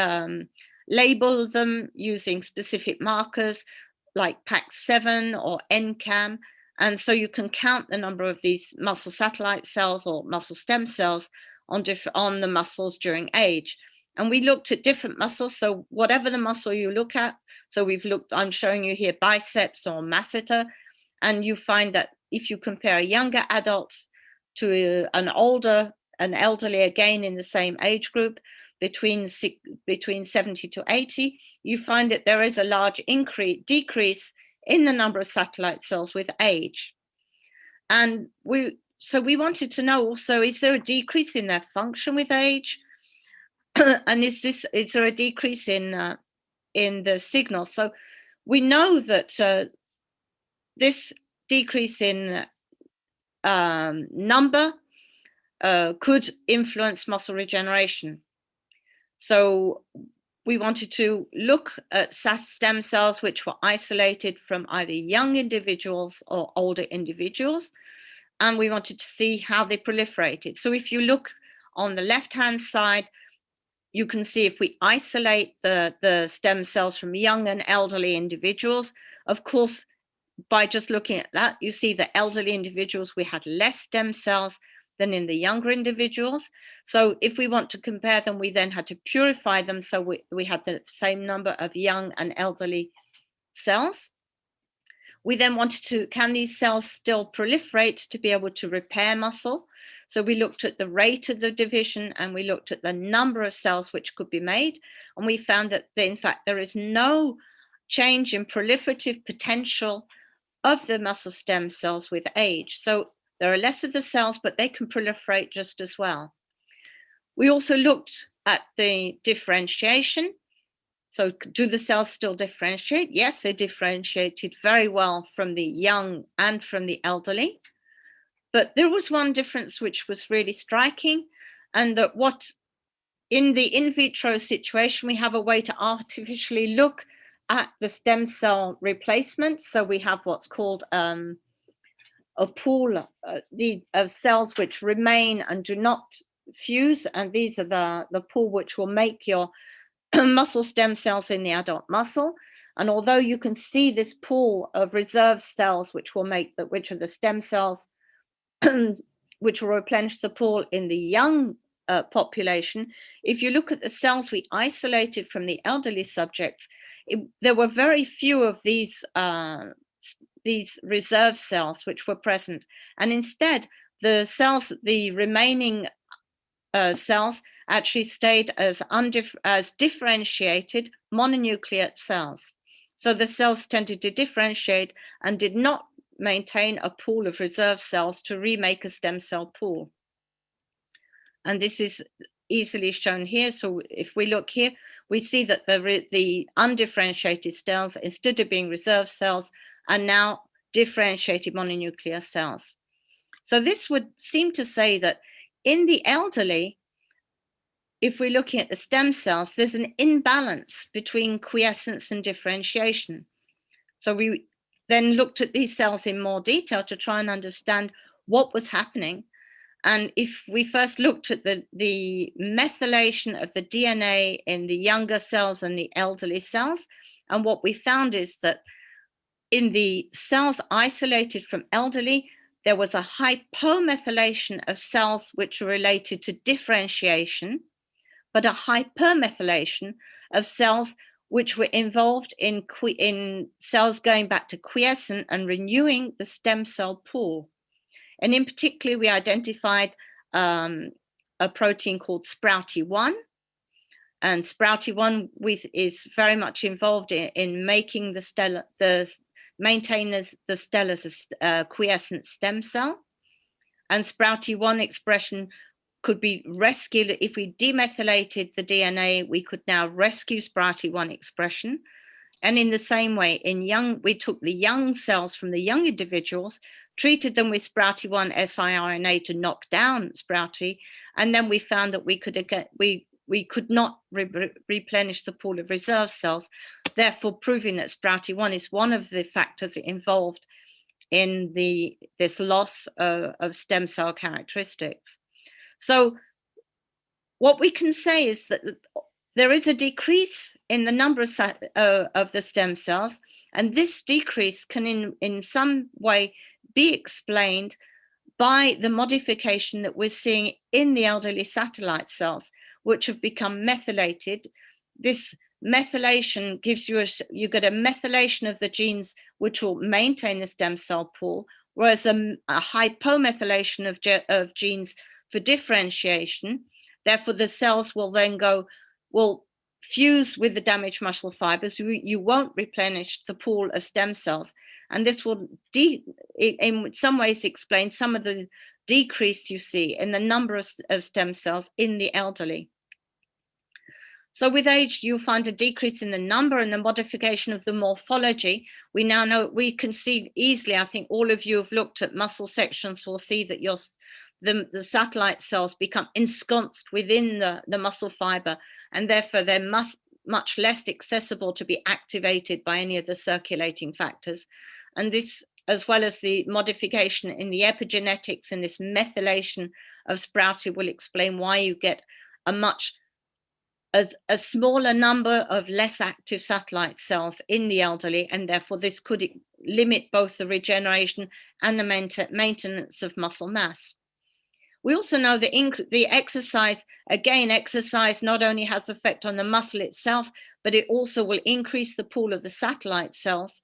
label them using specific markers like PAX7 or NCAM. And so you can count the number of these muscle satellite cells or muscle stem cells on the muscles during age. And we looked at different muscles. So whatever the muscle you look at, so I'm showing you here biceps or masseter, and you find that if you compare younger adults to an elderly again in the same age group, between 70 to 80, you find that there is a large decrease in the number of satellite cells with age. And we wanted to know also, is there a decrease in their function with age? And is there a decrease in the signal? So we know that this decrease in number could influence muscle regeneration. So we wanted to look at stem cells which were isolated from either young individuals or older individuals, and we wanted to see how they proliferated. So if you look on the left-hand side, you can see if we isolate the stem cells from young and elderly individuals, of course, by just looking at that, you see the elderly individuals, we had less stem cells than in the younger individuals. So if we want to compare them, we then had to purify them. So we had the same number of young and elderly cells. We then wanted to, can these cells still proliferate to be able to repair muscle? So we looked at the rate of the division and we looked at the number of cells which could be made. And we found that in fact, there is no change in proliferative potential of the muscle stem cells with age. So there are less of the cells, but they can proliferate just as well. We also looked at the differentiation. So do the cells still differentiate? Yes, they differentiated very well from the young and from the elderly. But there was one difference which was really striking, and that what in the in vitro situation, we have a way to artificially look at the stem cell replacement. So we have what's called a pool of cells which remain and do not fuse, and these are the pool which will make your muscle stem cells in the adult muscle. And although you can see this pool of reserve cells which will make that, which are the stem cells which will replenish the pool in the young population, if you look at the cells we isolated from the elderly subjects, there were very few of these reserve cells which were present, and instead the remaining cells actually stayed as differentiated mononucleate cells. So the cells tended to differentiate and did not maintain a pool of reserve cells to remake a stem cell pool. And this is easily shown here. So if we look here, we see that the undifferentiated cells, instead of being reserve cells, are now differentiated mononuclear cells. So this would seem to say that in the elderly, if we're looking at the stem cells, there's an imbalance between quiescence and differentiation. So we then looked at these cells in more detail to try and understand what was happening. And if we first looked at the methylation of the DNA in the younger cells and the elderly cells, and what we found is that in the cells isolated from elderly, there was a hypomethylation of cells which are related to differentiation, but a hypermethylation of cells which were involved in cells going back to quiescent and renewing the stem cell pool. And in particular, we identified a protein called Sprouty1. And Sprouty1 is very much involved in making maintain the stellar's quiescent stem cell. And Sprouty1 expression could be rescued. If we demethylated the DNA, we could now rescue Sprouty1 expression. And in the same way, we took the young cells from the young individuals, treated them with Sprouty1 siRNA to knock down Sprouty, and then we found that we could not replenish the pool of reserve cells, therefore proving that Sprouty1 is one of the factors involved in this loss of stem cell characteristics. So what we can say is that there is a decrease in the number of the stem cells, and this decrease can in some way be explained by the modification that we're seeing in the elderly satellite cells, which have become methylated. This methylation gives you get a methylation of the genes which will maintain the stem cell pool, whereas a hypomethylation of genes for differentiation. Therefore, the cells will then will fuse with the damaged muscle fibers. You won't replenish the pool of stem cells. And this will, in some ways, explain some of the decrease you see in the number of stem cells in the elderly. So with age, you'll find a decrease in the number and the modification of the morphology. We now know, we can see easily, I think all of you have looked at muscle sections will see that the satellite cells become ensconced within the muscle fiber, and therefore they're much less accessible to be activated by any of the circulating factors. And this, as well as the modification in the epigenetics and this methylation of sprouted, will explain why you get a smaller number of less active satellite cells in the elderly, and therefore this could limit both the regeneration and the maintenance of muscle mass. We also know that the exercise not only has effect on the muscle itself, but it also will increase the pool of the satellite cells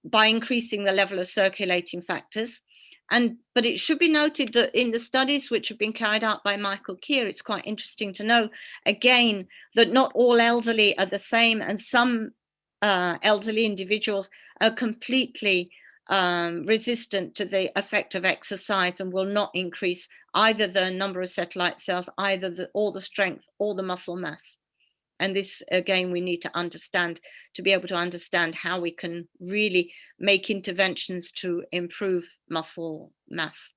by increasing the level of circulating factors. But it should be noted that in the studies which have been carried out by Michael Keir, it's quite interesting to know, again, that not all elderly are the same, and some elderly individuals are completely resistant to the effect of exercise and will not increase either the number of satellite cells, or the strength or the muscle mass. And this, again, we need to understand to be able to understand how we can really make interventions to improve muscle mass.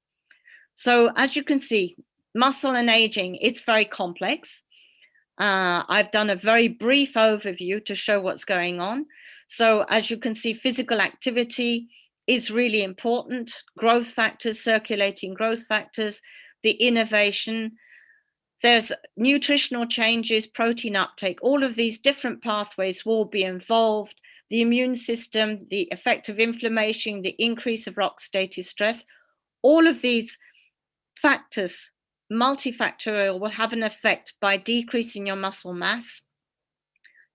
So as you can see, muscle and aging, it's very complex. I've done a very brief overview to show what's going on. So as you can see, physical activity is really important. Growth factors, circulating growth factors, the innovation, there's nutritional changes, protein uptake, all of these different pathways will be involved. The immune system, the effect of inflammation, the increase of oxidative stress, all of these factors, multifactorial, will have an effect by decreasing your muscle mass.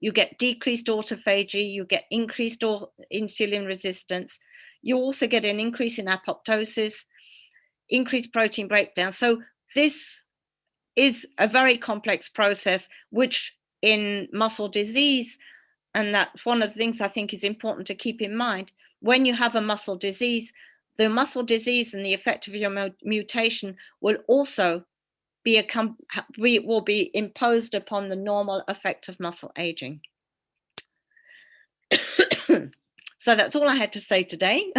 You get decreased autophagy, you get increased insulin resistance. You also get an increase in apoptosis, increased protein breakdown. So this is a very complex process, which in muscle disease, and that's one of the things I think is important to keep in mind, when you have a muscle disease, the muscle disease and the effect of your mutation will also be imposed upon the normal effect of muscle aging. So that's all I had to say today.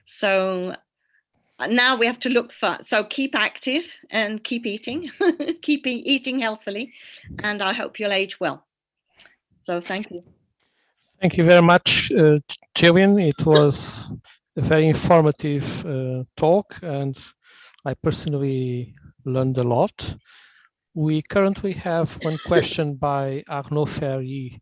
So now we have to look for, so keep active and keep eating, keep eating healthily, and I hope you'll age well. So thank you. Thank you very much, Gillian. It was a very informative talk, and I personally learned a lot. We currently have one question by Arnaud Ferry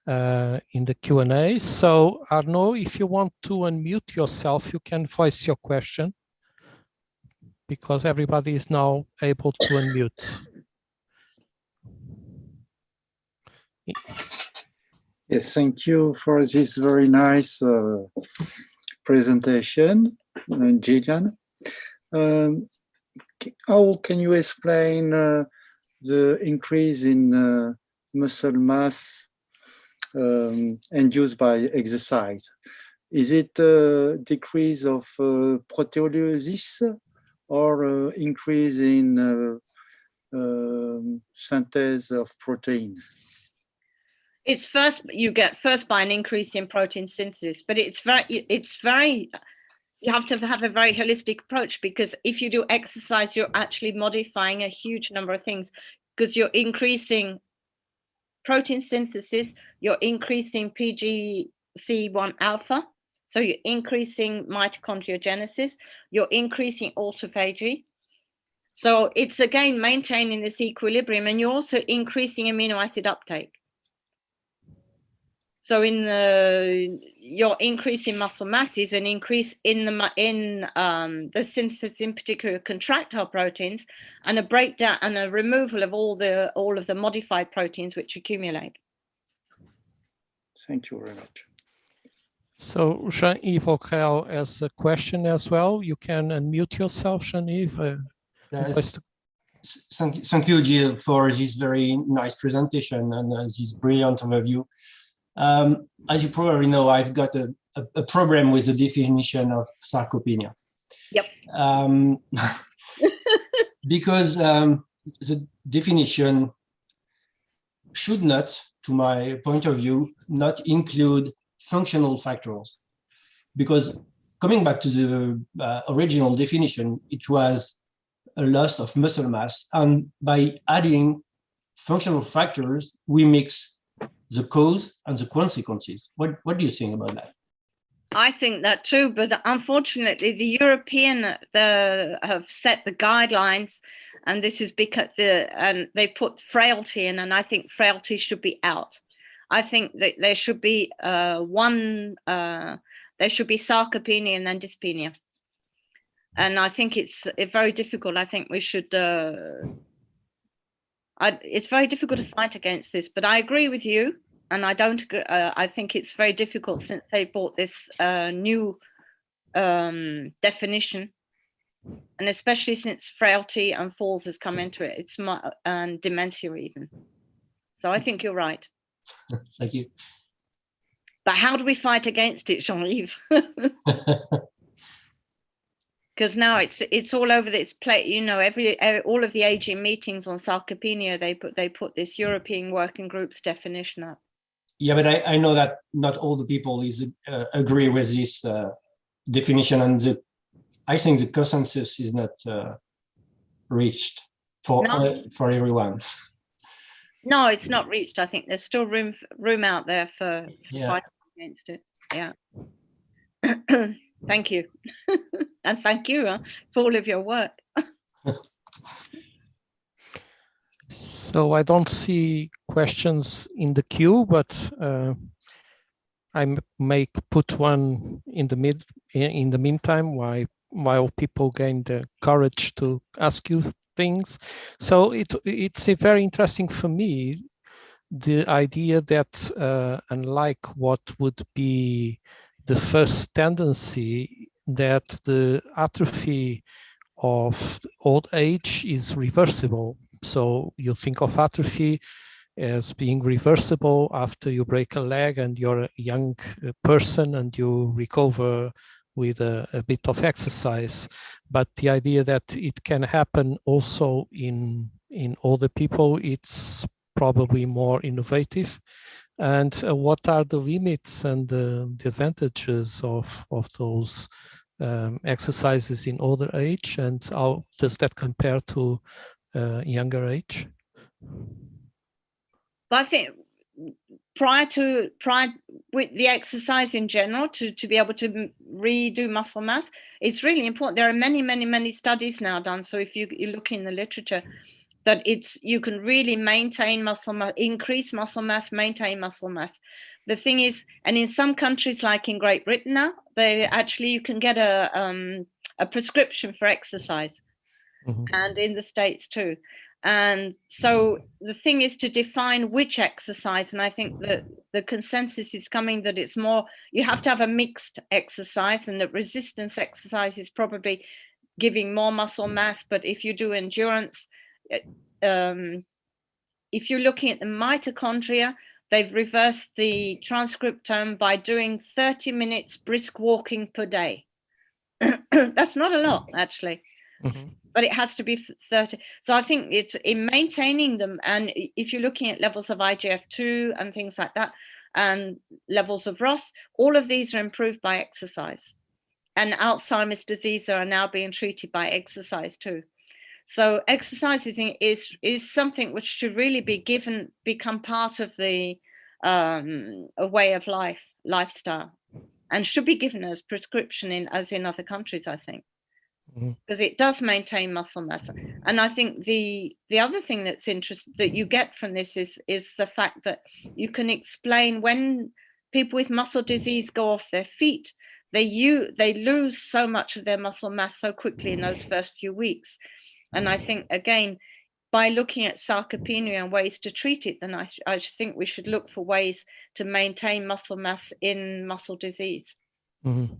in the Q&A. So Arnaud, if you want to unmute yourself, you can voice your question, because everybody is now able to unmute. Yes, thank you for this very nice presentation, Gillian. How can you explain the increase in muscle mass induced by exercise? Is it a decrease of proteolysis or increase in synthesis of protein? It's you get first by an increase in protein synthesis, but it's very, you have to have a very holistic approach, because if you do exercise, you're actually modifying a huge number of things, because you're increasing protein synthesis, you're increasing PGC1 alpha, So you're increasing mitochondriogenesis, you're increasing autophagy. So it's again maintaining this equilibrium, and you're also increasing amino acid uptake. So you're increasing muscle mass is an increase in the synthesis, in particular contractile proteins, and a breakdown and a removal of all of the modified proteins which accumulate. Thank you very much. So Jean-Yves Auquel has a question as well. You can unmute yourself, Jean-Yves. Yes. Thank you, Jill, for this very nice presentation and this brilliant overview. As you probably know, I've got a problem with the definition of sarcopenia. Yep. Because the definition should not, to my point of view, not include functional factors. Because coming back to the original definition, it was a loss of muscle mass. And by adding functional factors, we mix the cause and the consequences. What do you think about that? I think that too, but unfortunately, the European have set the guidelines, and this is because they put frailty in, and I think frailty should be out. I think that there should be there should be sarcopenia and then dyspnea, and I think it's very difficult. I think we should. It's very difficult to fight against this, but I agree with you. And I don't. I think it's very difficult since they brought this new definition, and especially since frailty and falls has come into it. It's and dementia even. So I think you're right. Thank you. But how do we fight against it, Jean-Yves? Because now it's all over its plate. You know, all of the aging meetings on sarcopenia, they put this European working group's definition up. Yeah, but I know that not all the people agree with this definition, and I think the consensus is not reached for everyone. No, it's not reached. I think there's still room out there for fighting against it. Yeah. Thank you, and thank you for all of your work. So I don't see questions in the queue, but I may put one in the meantime while people gain the courage to ask you things. So it's very interesting for me, the idea that unlike what would be the first tendency, that the atrophy of old age is reversible. So you think of atrophy as being reversible after you break a leg and you're a young person and you recover with a bit of exercise. But the idea that it can happen also in older people, it's probably more innovative. And what are the limits and the advantages of those exercises in older age, and how does that compare to younger age? But I think prior with the exercise in general, to be able to redo muscle mass, it's really important. There are many studies now done. So if you look in the literature, that you can really maintain muscle mass, increase muscle mass, maintain muscle mass. The thing is, and in some countries like in Great Britain now, you can get a prescription for exercise, and in the States too. And so the thing is to define which exercise, and I think that the consensus is coming that it's more, you have to have a mixed exercise, and that resistance exercise is probably giving more muscle mass. But if you do endurance, if you're looking at the mitochondria, they've reversed the transcriptome by doing 30 minutes brisk walking per day. That's not a lot, actually. But it has to be 30. So I think it's in maintaining them. And if you're looking at levels of IGF-2 and things like that, and levels of ROS, all of these are improved by exercise. And Alzheimer's disease are now being treated by exercise too. So exercising is something which should really become part of the a way of lifestyle. and should be given as prescription as in other countries, I think, Mhm. because it does maintain muscle mass. And I think the other thing that's interesting that you get from this is the fact that you can explain when people with muscle disease go off their feet, they lose so much of their muscle mass so quickly in those first few weeks. And I think, again, by looking at sarcopenia and ways to treat it, then I think we should look for ways to maintain muscle mass in muscle disease. Mhm.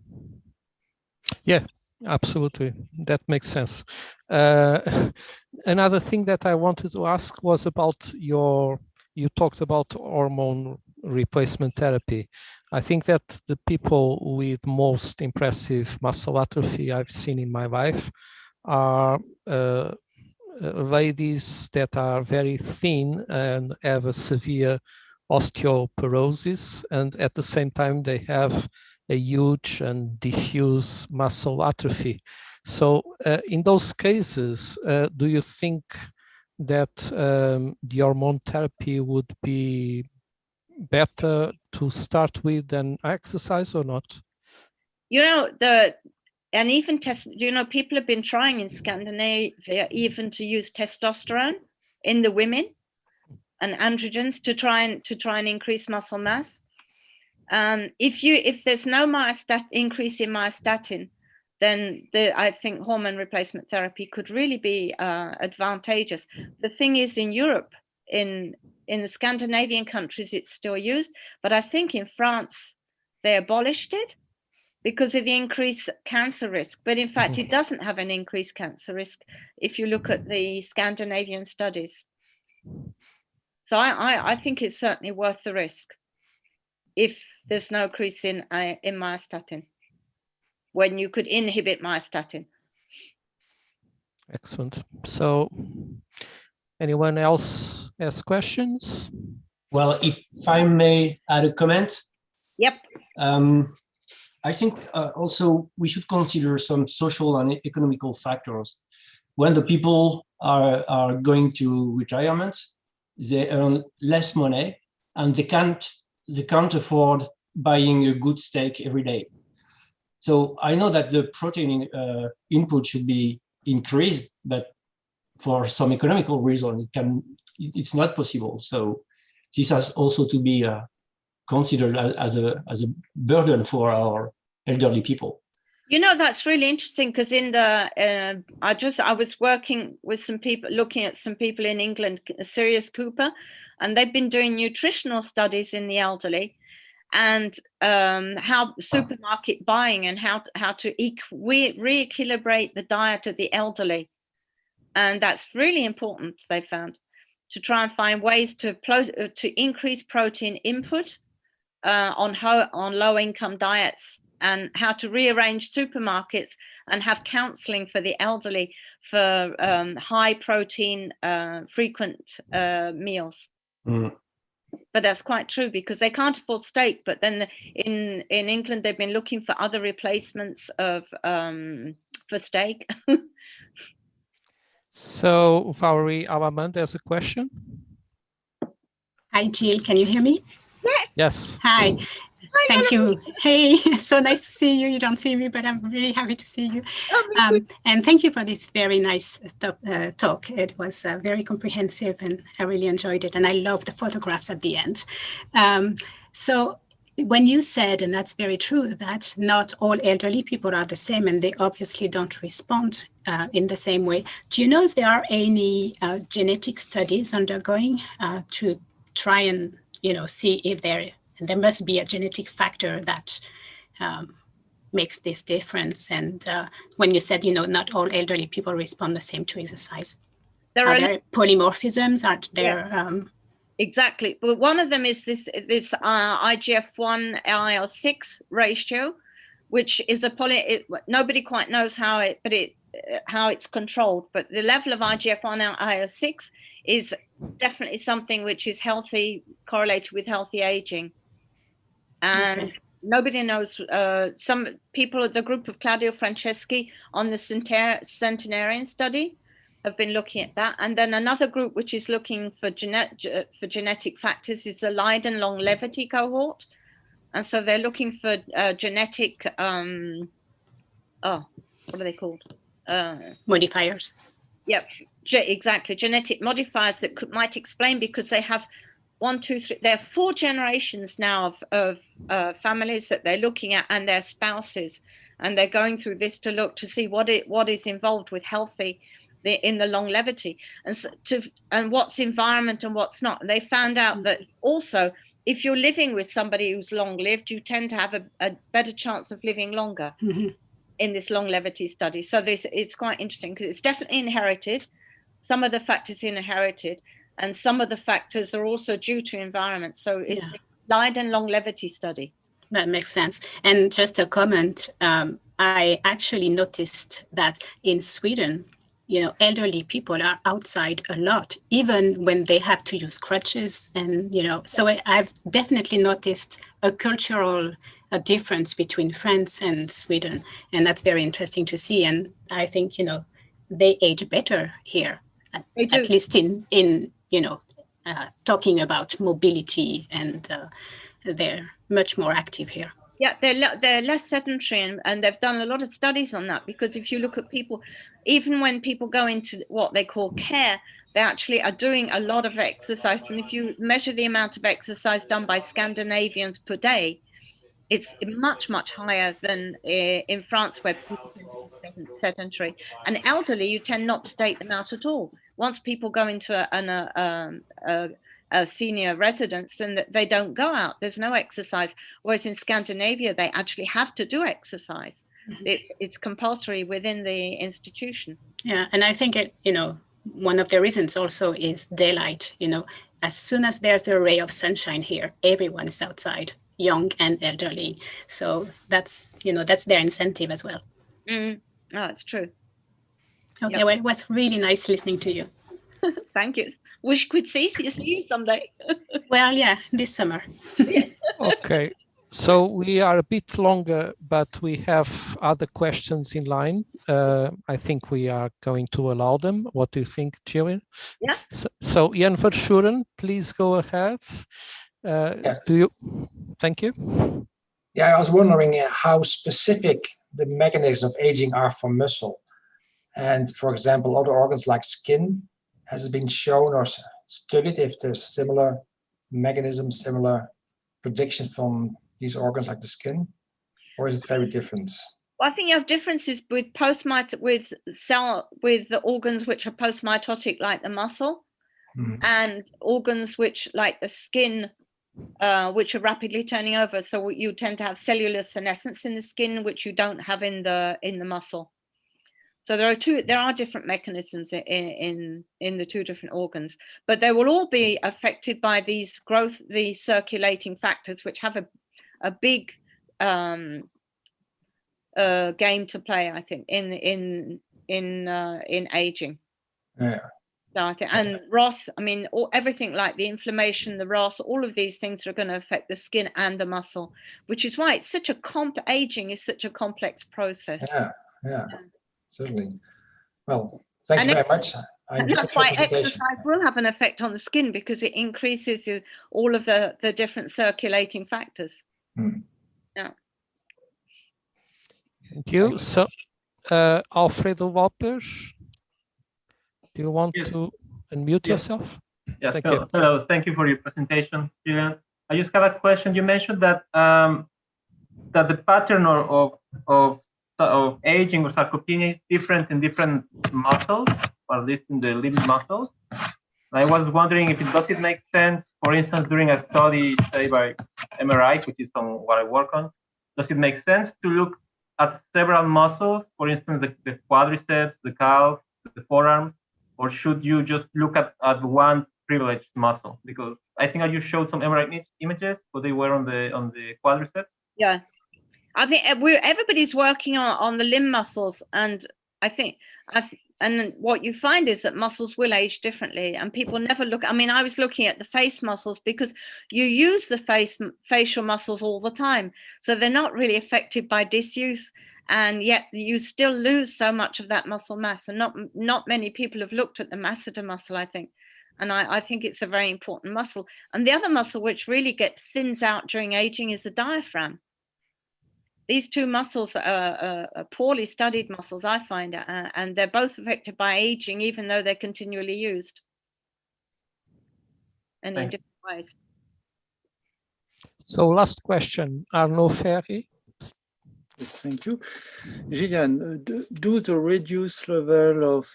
Yeah, absolutely. That makes sense. Another thing that I wanted to ask was about you talked about hormone replacement therapy. I think that the people with most impressive muscle atrophy I've seen in my life are ladies that are very thin and have a severe osteoporosis, and at the same time they have a huge and diffuse muscle atrophy. So in those cases, do you think that the hormone therapy would be better to start with than exercise or not? You know, and even people have been trying in Scandinavia even to use testosterone in the women and androgens to try and increase muscle mass. If there's no increase in myostatin, then I think hormone replacement therapy could really be advantageous. The thing is, in Europe, in the Scandinavian countries, it's still used, but I think in France they abolished it because of the increased cancer risk. But in fact, it doesn't have an increased cancer risk if you look at the Scandinavian studies. So I think it's certainly worth the risk if there's no increase in myostatin, when you could inhibit myostatin. Excellent. So anyone else has questions? Well, if I may add a comment. Yep. I think also we should consider some social and economical factors. When the people are going to retirement, they earn less money and they can't afford buying a good steak every day. So I know that the protein input should be increased, but for some economical reason, it's not possible. So this has also to be considered as a burden for our elderly people. You know, that's really interesting because in the I was working with some people, looking at some people in England, Sirius Cooper, and they've been doing nutritional studies in the elderly, and how supermarket buying and how to re-equilibrate the diet of the elderly, and that's really important. They found to try and find ways to increase protein input on low-income diets, and how to rearrange supermarkets and have counseling for the elderly for high protein, frequent meals. Mm. But that's quite true because they can't afford steak. But then in England, they've been looking for other replacements for steak. So Valerie Alaman, there's a question. Hi, Jill. Can you hear me? Yes. Yes. Hi. Thank you. Hey, so nice to see you. You don't see me, but I'm really happy to see you. And thank you for this very nice talk. It was very comprehensive and I really enjoyed it. And I love the photographs at the end. So when you said, and that's very true, that not all elderly people are the same and they obviously don't respond in the same way. Do you know if there are any genetic studies undergoing to try and, see if there must be a genetic factor that makes this difference? And when you said, not all elderly people respond the same to exercise, are there polymorphisms? Are there? Yeah. Exactly. Well, one of them is this IGF-1 IL-6 ratio, which is nobody quite knows how it's controlled, but the level of IGF-1 and IL-6 is definitely something which is healthy, correlated with healthy aging. And nobody knows. Some people at the group of Claudio Franceschi on the centenarian study have been looking at that. And then another group which is looking for genetic factors is the Leiden longevity cohort, And so they're looking for genetic, what are they called? Modifiers. Yep, exactly. Genetic modifiers that might explain, because they have 1, 2, 3. There are 4 generations now of families that they're looking at, and their spouses, and they're going through this to look to see what is involved with healthy in the longevity, and what's environment and what's not. And they found out that also, if you're living with somebody who's long lived, you tend to have a better chance of living longer. Mm-hmm. In this longevity study. So it's quite interesting, because it's definitely inherited. Some of the factors inherited, and some of the factors are also due to environment. So it's a life and longevity study. That makes sense. And just a comment, I actually noticed that in Sweden, elderly people are outside a lot, even when they have to use crutches. And, so I've definitely noticed a cultural difference between France and Sweden. And that's very interesting to see. And I think, they age better here, at least in talking about mobility, and they're much more active here. Yeah, they're less sedentary, and they've done a lot of studies on that, because if you look at people, even when people go into what they call care, they actually are doing a lot of exercise. And if you measure the amount of exercise done by Scandinavians per day, it's much, much higher than in France, where people are sedentary. And elderly, you tend not to take them out at all. Once people go into a senior residence, then they don't go out. There's no exercise. Whereas in Scandinavia, they actually have to do exercise. Mm-hmm. It's compulsory within the institution. Yeah, and I think one of the reasons also is daylight. As soon as there's a ray of sunshine here, everyone is outside, young and elderly. So that's their incentive as well. Oh, it's true. Okay, yep. Well, it was really nice listening to you. Thank you. Wish we could see you someday. Well, yeah, this summer. Okay, so we are a bit longer, but we have other questions in line. I think we are going to allow them. What do you think, Gillian? Yeah. So Jan Verschuren, please go ahead. Do you? Thank you. Yeah, I was wondering how specific the mechanisms of aging are for muscle. And for example, other organs like skin, has it been shown or studied if there's similar mechanisms, similar prediction from these organs like the skin, or is it very different? Well, I think you have differences with with the organs which are post-mitotic, like the muscle, and organs which, like the skin, which are rapidly turning over. So you tend to have cellular senescence in the skin, which you don't have in the muscle. So there are different mechanisms in the 2 different organs, but they will all be affected by these circulating factors, which have a big game to play, I think, in aging. Yeah. So I think, and ROS, I mean, everything like the inflammation, the ROS, all of these things are going to affect the skin and the muscle, which is why it's such aging is such a complex process. Yeah. Certainly. Well, thank you very much. And that's why exercise will have an effect on the skin, because it increases all of the different circulating factors. Yeah. Thank you. So, Alfredo Walpers, do you want to unmute yourself? Yes. Thank you. Hello. Thank you for your presentation, Julian. I just have a question. You mentioned that that the pattern of aging or sarcopenia is different in different muscles, or at least in the limb muscles. I was wondering if does it make sense, for instance, during a study, say by MRI, which is on what I work on, does it make sense to look at several muscles, for instance, the quadriceps, the calf, the forearms, or should you just look at one privileged muscle? Because I think you showed some MRI images, but they were on the quadriceps. Yeah. I think everybody's working on the limb muscles, and I think and what you find is that muscles will age differently, and people never look. I mean, I was looking at the face muscles because you use the facial muscles all the time, so they're not really affected by disuse, and yet you still lose so much of that muscle mass. And not many people have looked at the masseter muscle, I think, And I think it's a very important muscle. And the other muscle which really gets thins out during aging is the diaphragm. These two muscles are poorly studied muscles, I find, and they're both affected by aging, even though they're continually used. And in different ways. So last question, Arnaud Ferry. Yes, thank you. Gillian, do the reduced level of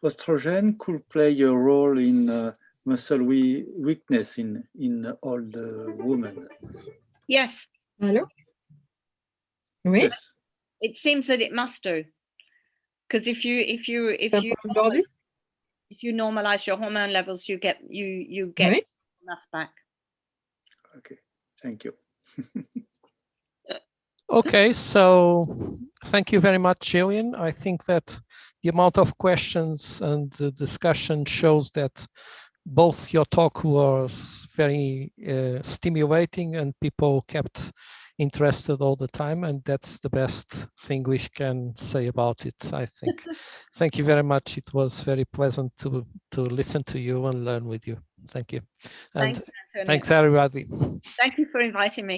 estrogen could play a role in muscle weakness in old women? Yes. Hello? Oui. Yes. It seems that it must do. Because if you normalize your hormone levels, you get Oui. mass back. Okay, thank you. Okay, so thank you very much, Gillian. I think that the amount of questions and the discussion shows that both your talk was very stimulating and people kept interested all the time, and that's the best thing we can say about it, I think. Thank you very much. It was very pleasant to listen to you and learn with you. Thank you. And Thanks, Antonio. thanks everybody. Thank you for inviting me.